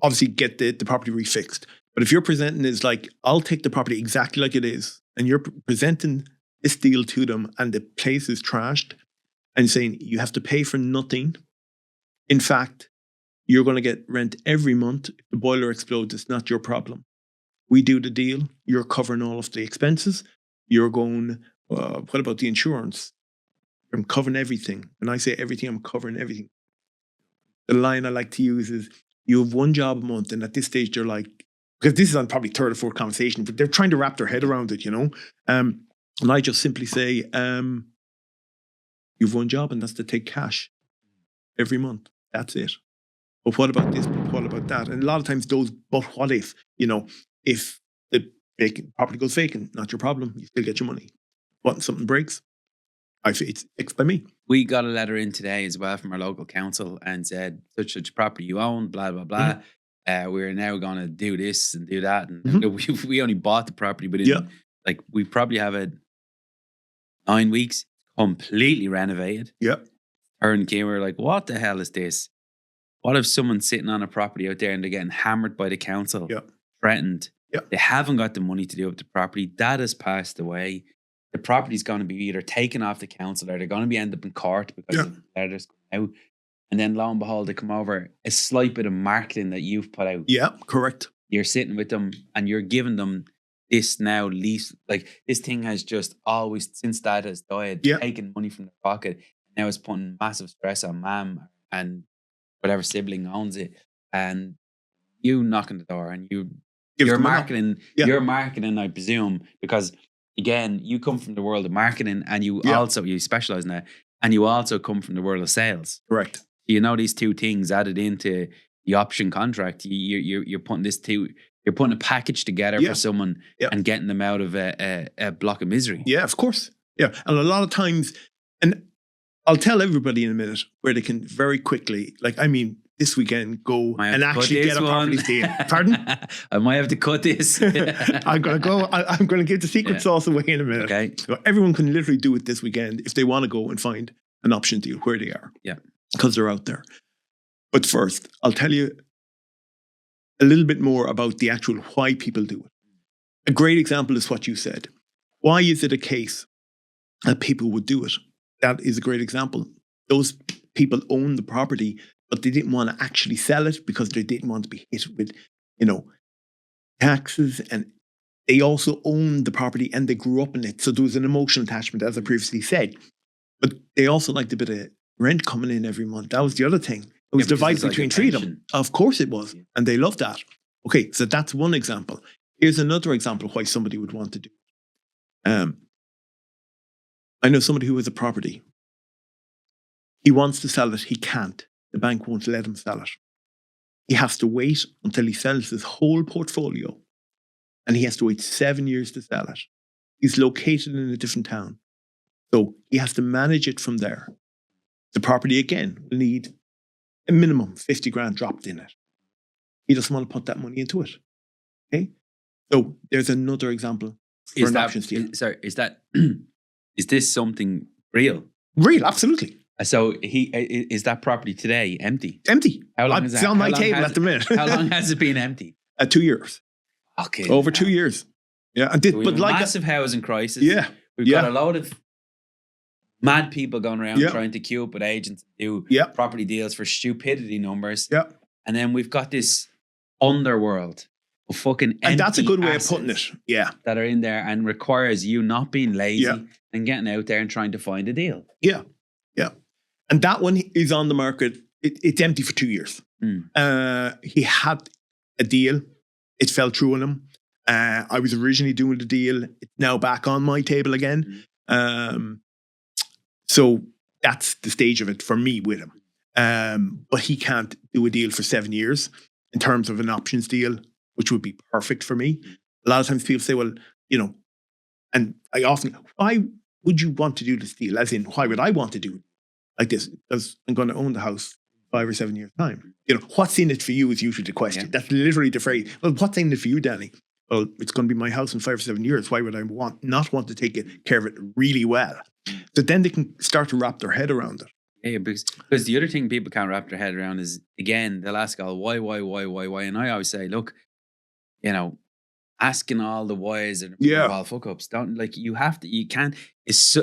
obviously get the property refixed. But if you're presenting is like, I'll take the property exactly like it is, and you're presenting this deal to them and the place is trashed and saying you have to pay for nothing. In fact, you're going to get rent every month. If the boiler explodes, it's not your problem. We do the deal. You're covering all of the expenses. You're going, what about the insurance? I'm covering everything. When I say everything, I'm covering everything. The line I like to use is, you have one job a month, and at this stage they're like, because this is on probably third or fourth conversation, but they're trying to wrap their head around it, and I just simply say, you've one job, and that's to take cash every month. That's it. But what about this? But what about that? And a lot of times those, but what if, if the property goes vacant, not your problem. You still get your money. What, something breaks? It's fixed by me.
We got a letter in today as well from our local council and said, such property you own, blah, blah, blah. We're now going to do this and do that. And we only bought the property, but we probably have it 9 weeks, completely renovated.
Yeah.
Turnkey, we're like, what the hell is this? What if someone's sitting on a property out there and they're getting hammered by the council, threatened? They haven't got the money to do up the property. That has passed away. The property's going to be either taken off the council or they're going to be end up in court because the letters come out. And then lo and behold, they come over, a slight bit of marketing that you've put out.
Yeah, correct.
You're sitting with them and you're giving them this now lease. Like this thing has just always, since dad has died, taken money from their pocket. Now it's putting massive stress on mom and whatever sibling owns it. And you knock on the door and you're marketing, I presume, because again, you come from the world of marketing and you specialize in that, and you also come from the world of sales.
Correct.
These two things added into the option contract. You're putting you're putting a package together for someone and getting them out of a block of misery.
Yeah, of course. Yeah, and a lot of times, and I'll tell everybody in a minute where they can very quickly, this weekend, go and actually get a property deal. Pardon?
I might have to cut this.
I'm going to give the secret sauce away in a minute.
Okay.
So everyone can literally do it this weekend if they want to go and find an option deal where they are.
Yeah.
Because they're out there. But first, I'll tell you a little bit more about the actual why people do it. A great example is what you said. Why is it a case that people would do it? That is a great example. Those people own the property, but they didn't want to actually sell it because they didn't want to be hit with, taxes. And they also owned the property and they grew up in it. So there was an emotional attachment, as I previously said. But they also liked a bit of rent coming in every month. That was the other thing. It was divided between three of them. Of course it was. Yeah. And they loved that. Okay, so that's one example. Here's another example of why somebody would want to do it. I know somebody who has a property. He wants to sell it. He can't. The bank won't let him sell it. He has to wait until he sells his whole portfolio. And he has to wait 7 years to sell it. He's located in a different town. So he has to manage it from there. The property, again, will need a minimum 50 grand dropped in it. He doesn't want to put that money into it. Okay? So there's another example for an options deal.
Is this something real?
Real, absolutely.
So is that property today empty?
Empty.
How long is
It's
that?
on my table at the minute.
How long has it been empty?
2 years.
Okay.
Over 2 years. Yeah.
But massive housing crisis.
Yeah.
We've got a load of mad people going around trying to queue up with agents and do property deals for stupidity numbers.
Yeah.
And then we've got this underworld of fucking empty
and that's a good way of putting it. Yeah.
That are in there and requires you not being lazy and getting out there and trying to find a deal.
Yeah. Yeah. And that one is on the market. It's empty for 2 years. He had a deal. It fell through on him. I was originally doing the deal. It's now back on my table again. So that's the stage of it for me with him. But he can't do a deal for 7 years in terms of an options deal, which would be perfect for me. A lot of times people say, well, and I often, why would you want to do this deal? As in, why would I want to do it like this? Because I'm going to own the house 5 or 7 years' time. What's in it for you is usually the question. Yeah. That's literally the phrase. Well, what's in it for you, Danny? Well, it's going to be my house in 5 or 7 years. Why would I not want to take care of it really well? So then they can start to wrap their head around it.
Yeah, because the other thing people can't wrap their head around is, again, they'll ask all, why? And I always say, look, asking all the whys and all fuck ups. Assumption is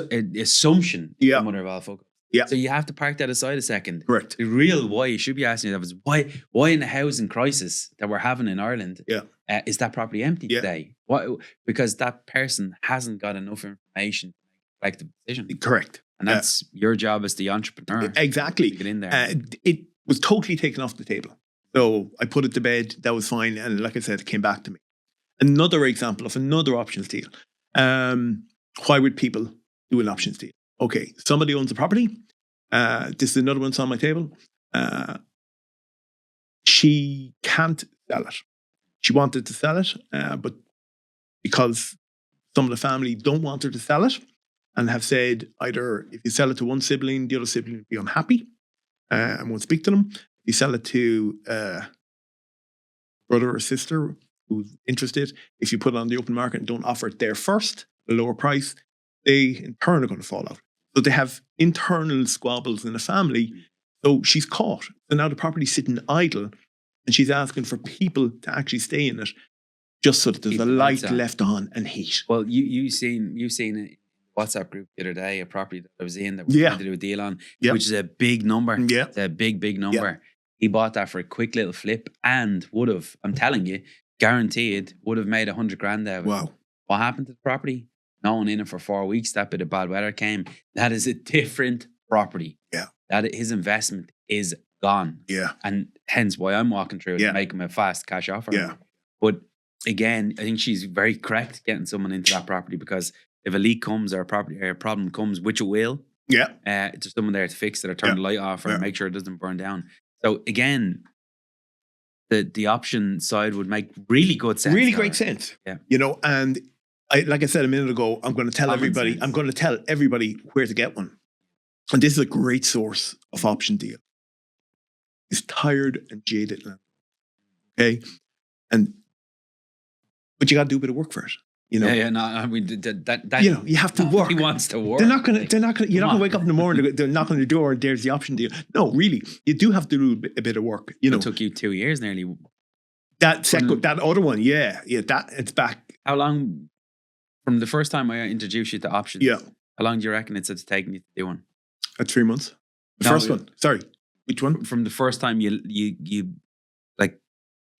the mother of all fuck ups.
Yeah.
So you have to park that aside a second.
Correct.
The real why you should be asking yourself is why in the housing crisis that we're having in Ireland is that property empty today? Why? Because that person hasn't got enough information to make a collective decision.
Correct.
And that's your job as the entrepreneur.
Exactly.
To get in there.
It was totally taken off the table. So I put it to bed. That was fine. And like I said, it came back to me. Another example of another options deal. Why would people do an options deal? Okay, somebody owns a property. This is another one that's on my table. She can't sell it. She wanted to sell it, but because some of the family don't want her to sell it and have said either if you sell it to one sibling, the other sibling will be unhappy and won't speak to them. If you sell it to a brother or sister who's interested, if you put it on the open market and don't offer it there first, a lower price, they in turn are going to fall out. So they have internal squabbles in the family. So she's caught. So now the property's sitting idle and she's asking for people to actually stay in it just so that there's a light left on and heat.
Well, you seen a WhatsApp group the other day, a property that I was in that we trying to do a deal on, which is a big number.
Yeah.
It's a big number. He bought that for a quick little flip and would have, I'm telling you, guaranteed would have made 100 grand out of it.
Wow.
What happened to the property? No one in it for 4 weeks. That bit of bad weather came. That is a different property.
Yeah.
That his investment is gone.
Yeah.
And hence why I'm walking through it to make him a fast cash offer.
Yeah.
But again, I think she's very correct getting someone into that property, because if a leak comes or a problem comes, which it will, there's someone there to fix it or turn the light off or make sure it doesn't burn down. So again, the option side would make really good sense.
Really great sense.
Yeah.
You know, and like I said a minute ago, I'm going to tell everybody where to get one. And this is a great source of option deal. It's tired and jaded land. Okay. But you got to do a bit of work for it. You know?
No, I mean, that
you know, you have to work.
He wants to work.
You're not going to wake up in the morning, they're knocking on your door and there's the option deal. No, really. You do have to do a bit of work. You know,
it took you 2 years nearly.
That other one. Yeah. It's back.
How long from the first time I introduced you to options?
Yeah.
How long do you reckon it's taken you to do one?
3 months. The first one. Sorry. Which one?
From the first time you like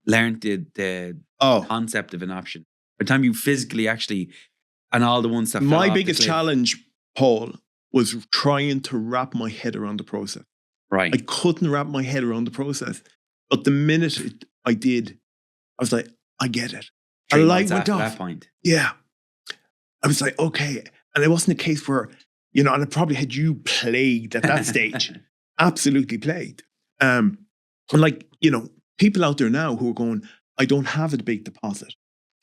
learned the concept of an option. By the time you physically actually, and all the ones that fell
my
off
biggest
the cliff.
challenge, Paul, was trying to wrap my head around the process.
Right.
I couldn't wrap my head around the process. But the minute I did, I was like, I get it. A light went off.
That point.
Yeah. I was like, okay. And it wasn't a case where, you know, and I probably had you plagued at that stage. Absolutely plagued. And like, you know, people out there now who are going, I don't have a big deposit,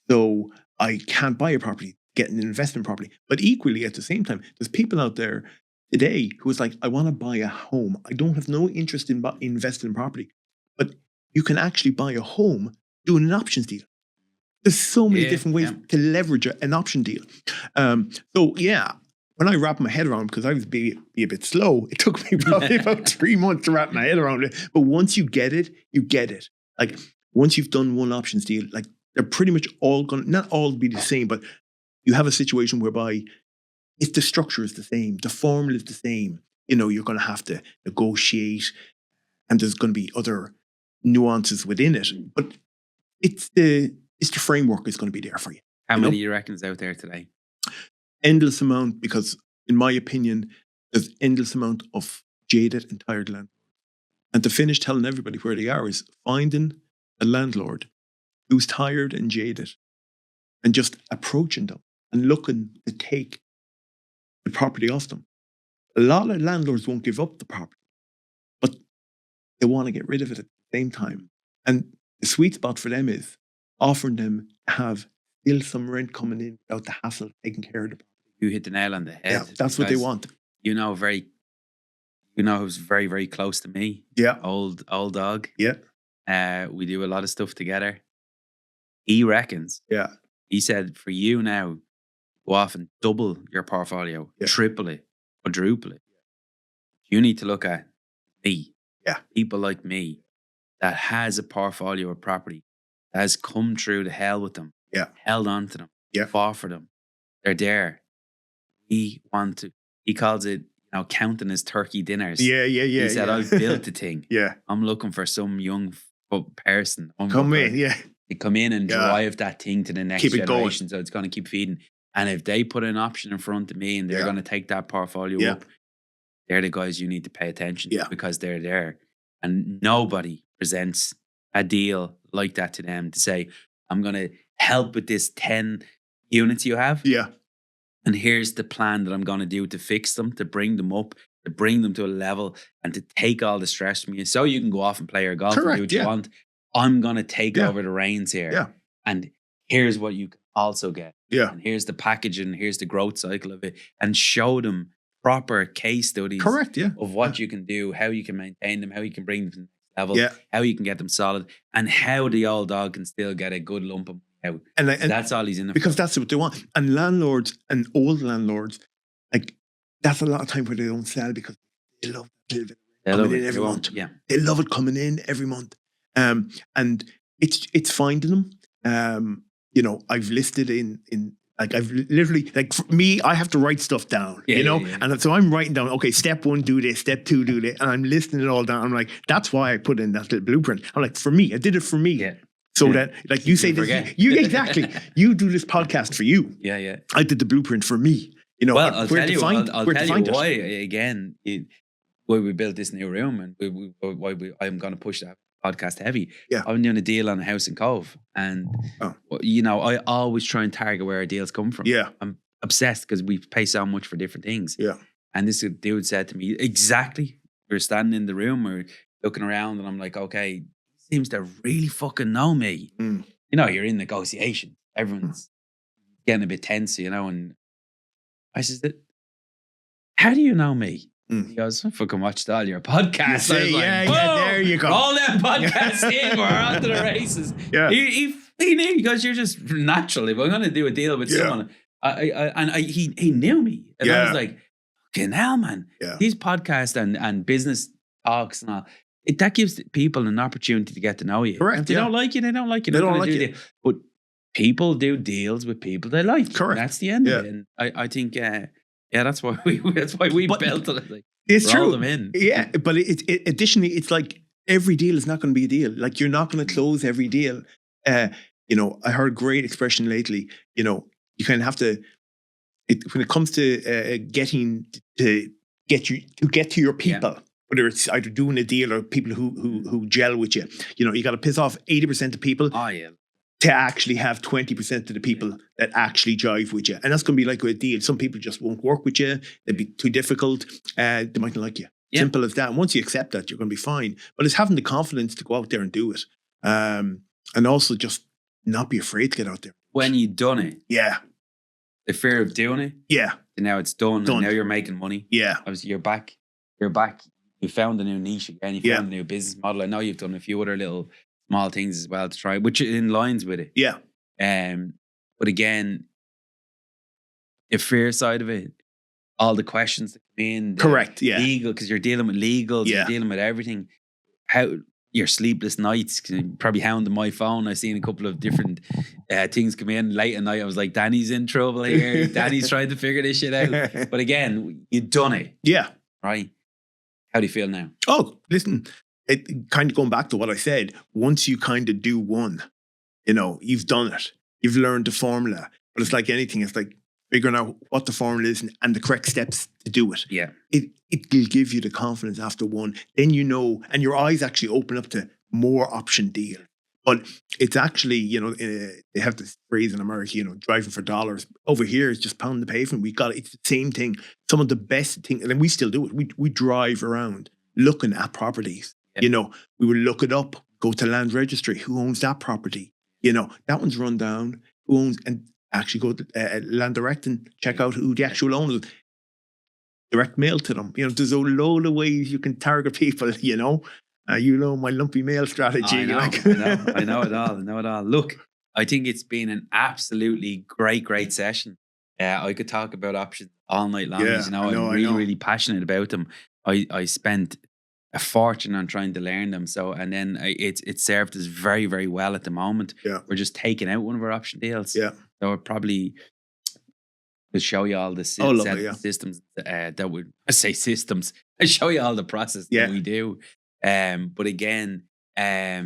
so I can't buy a property, get an investment property. But equally at the same time, there's people out there today who is like, I want to buy a home. I don't have no interest in investing in property. But you can actually buy a home doing an options deal. There's so many different ways to leverage an option deal. When I wrapped my head around, because I was be a bit slow, it took me probably about 3 months to wrap my head around it. But once you get it, you get it. Like once you've done one options deal, like they're pretty much all going to, not all be the same, but you have a situation whereby if the structure is the same, the formula is the same, you know, you're going to have to negotiate and there's going to be other nuances within it. But it's the framework is going to be there for you.
How many do you reckon is out there today?
Endless amount, because in my opinion, there's endless amount of jaded and tired land. And to finish telling everybody where they are is finding a landlord who's tired and jaded and just approaching them and looking to take the property off them. A lot of landlords won't give up the property, but they want to get rid of it at the same time. And the sweet spot for them is offering them to have still some rent coming in without the hassle of taking care of the property.
You hit the nail on the head.
Yeah, that's what they want.
You know, who's very, very close to me.
Yeah.
Old dog.
Yeah.
We do a lot of stuff together. He reckons.
Yeah.
He said for you now, go off and double your portfolio, triple it, quadruple it. You need to look at me.
Yeah.
People like me that has a portfolio of property, that has come through the hell with them.
Yeah.
Held on to them.
Yeah.
Fought for them. They're there. He calls it, you know, counting his turkey dinners.
Yeah.
He said, I've built the thing.
Yeah.
I'm looking for some young person.
Come in,
to come in and drive that thing to the next generation. So it's going to keep feeding. And if they put an option in front of me and they're going to take that portfolio up, they're the guys you need to pay attention to because they're there. And nobody presents a deal like that to them to say, I'm going to help with this 10 units you have.
Yeah.
And here's the plan that I'm going to do to fix them, to bring them up, to bring them to a level and to take all the stress from you so you can go off and play your golf and do what you want. I'm going to take over the reins here.
Yeah.
And here's what you can also get.
Yeah.
And here's the packaging, here's the growth cycle of it, and show them proper case studies of what you can do, how you can maintain them, how you can bring them to the next level, how you can get them solid, and how the old dog can still get a good lump of money out. And that's all he's in it
because
for.
That's what they want. And landlords and old landlords, like, that's a lot of time where they don't sell because they love it coming in every month.
Yeah.
They love it coming in every month. And it's finding them. You know, I've listed in like, I've literally, like, for me, I have to write stuff down, you know? And so I'm writing down, okay, step 1, do this, step 2, do this. And I'm listing it all down. I'm like, that's why I put in that little blueprint. I'm like, for me, I did it for me.
Yeah.
So that, like you say, this, you exactly, you do this podcast for you.
Yeah, yeah.
I did the blueprint for me. You know,
well, I'll tell you why, again, why we built this new room and why I'm going to push that podcast heavy.
Yeah.
I'm doing a deal on a house in Cove, and you know, I always try and target where our deals come from.
Yeah.
I'm obsessed because we pay so much for different things.
Yeah.
And this dude said to me, exactly, we're standing in the room, we're looking around, and I'm like, okay, he seems to really fucking know me. You know, you're in negotiation. Everyone's getting a bit tense, you know, and I said, how do you know me? He goes, I fucking watched all your podcasts.
Say, I was like, there you go.
All them podcasts in, we're on to the races.
Yeah.
He knew, because you're just natural. If I'm going to do a deal with someone, he knew me. And I was like, fucking hell, man.
Yeah.
These podcasts and business talks and all, that gives people an opportunity to get to know you.
Correct.
If they don't like you, they don't like you.
They don't like you.
But people do deals with people they like.
Correct.
That's the end of it. And I think... that's why we built it. Like,
it's true.
Them in.
Yeah, but additionally, it's like every deal is not going to be a deal. Like, you're not going to close every deal. You know, I heard a great expression lately. You know, you kind of have to. When it comes to getting to get to your people, whether it's either doing a deal or people who gel with you, you know, you got to piss off 80% of people.
Oh yeah.
To actually have 20% of the people that actually jive with you. And that's going to be like with a deal. Some people just won't work with you. They'd be too difficult. They might not like you. Yeah. Simple as that. And once you accept that, you're going to be fine. But it's having the confidence to go out there and do it. And also just not be afraid to get out there.
When you've done it.
Yeah.
The fear of doing it.
Yeah.
And now it's done. And now you're making money.
Yeah.
Obviously, you're back. You found a new niche again. You found a new business model. I know you've done a few other little small things as well to try, which in lines with it.
Yeah.
But again, the fear side of it, all the questions that come in.
Correct. Yeah.
Legal, because you're dealing with legals, you're dealing with everything. How your sleepless nights, probably hounding my phone. I've seen a couple of different things come in late at night. I was like, Danny's in trouble here. Danny's trying to figure this shit out. But again, you've done it.
Yeah.
Right. How do you feel now?
Oh, listen. It kind of going back to what I said, once you kind of do one, you know, you've done it. You've learned the formula. But it's like anything. It's like figuring out what the formula is and the correct steps to do it.
Yeah.
It'll give you the confidence after one. Then you know, and your eyes actually open up to more option deal. But it's actually, you know, they have this phrase in America, you know, driving for dollars. Over here, it's just pounding the pavement. It's the same thing. Some of the best things, and we still do it. We drive around looking at properties. You know, we would look it up, go to land registry. Who owns that property? You know, that one's run down. Who owns, and actually go to Land Direct and check out who the actual owner is. Direct mail to them. You know, there's a load of ways you can target people, you know. You know my lumpy mail strategy.
I know it all. Look, I think it's been an absolutely great session. I could talk about options all night long.
Yeah,
you know, I'm really passionate about them. I spent a fortune on trying to learn them. So, and then it served us very, very well at the moment.
Yeah.
We're just taking out one of our option deals.
Yeah.
So we're probably will show you all the systems that would, I say systems, I show you all the process that we do. But again, I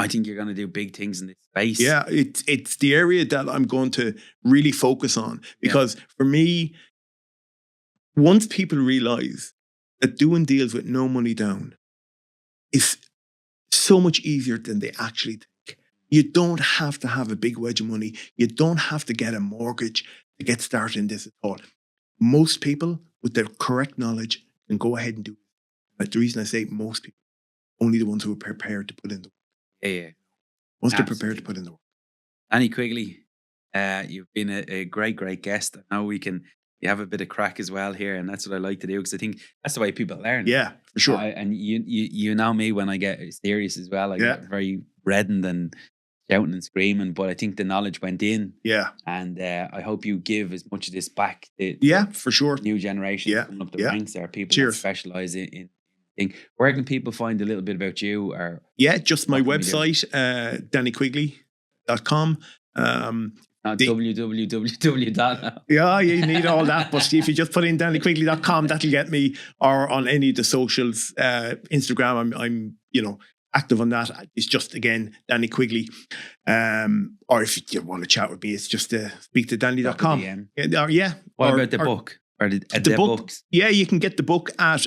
think you're going to do big things in this space.
Yeah. It's the area that I'm going to really focus on because for me, once people realize that doing deals with no money down is so much easier than they actually think. You don't have to have a big wedge of money. You don't have to get a mortgage to get started in this at all. Most people with the correct knowledge can go ahead and do it. But the reason I say most people, only the ones who are prepared to put in the work.
Yeah.
Once they're prepared to put in the work.
Danny Quigley, you've been a great guest. I know you have a bit of crack as well here, and that's what I like to do, because I think that's the way people learn.
Yeah, for sure.
And you know me, when I get serious as well, I get very reddened and shouting and screaming, but I think the knowledge went in.
Yeah.
And I hope you give as much of this back to
for sure.
New generation coming up the ranks there, people that specialize in thing. Where can people find a little bit about you? Or
just my website, dannyquigley.com.
www.
Yeah, you need all that, but if you just put in dannyquigley.com, that'll get me. Or on any of the socials, Instagram, I'm active on that. It's just, again, Danny Quigley. Or if you want to chat with me, it's just speak to danny.com.
What about the book? Or the books?
Yeah, you can get the book at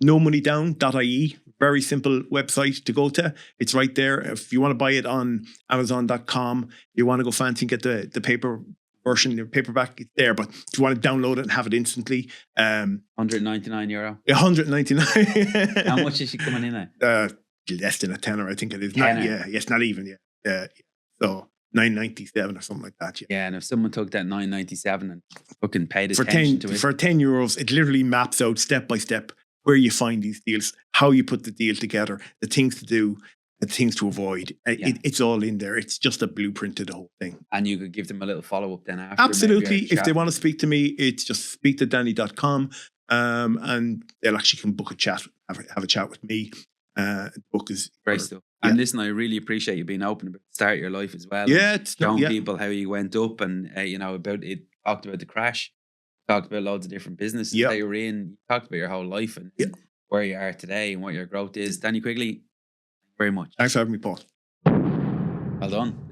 nomoneydown.ie. Very simple website to go to. It's right there. If you want to buy it on Amazon.com, you want to go fancy and get the paper version, the paperback, it's there. But if you want to download it and have it instantly,
€199.
199.
How much is she coming in at?
Less than a tenner, I think it is. It's not even. So $9.97 or something like that.
Yeah, and if someone took that $9.97 and fucking paid attention to it
for €10, it literally maps out step by step where you find these deals, how you put the deal together, the things to do, the things to avoid. It's all in there. It's just a blueprint to the whole thing.
And you could give them a little follow-up then after.
Absolutely. If they want to speak to me, it's just speak to danny.com, and they'll actually can book a chat, have a chat with me. The book is
great stuff. And listen, I really appreciate you being open about the start of your life as well.
Yeah, it's
showing people how you went up, and about it. Talked about the crash. Talked about loads of different businesses that you're in. You talked about your whole life and where you are today and what your growth is. Danny Quigley, very much.
Thanks for having me, Paul.
Well done.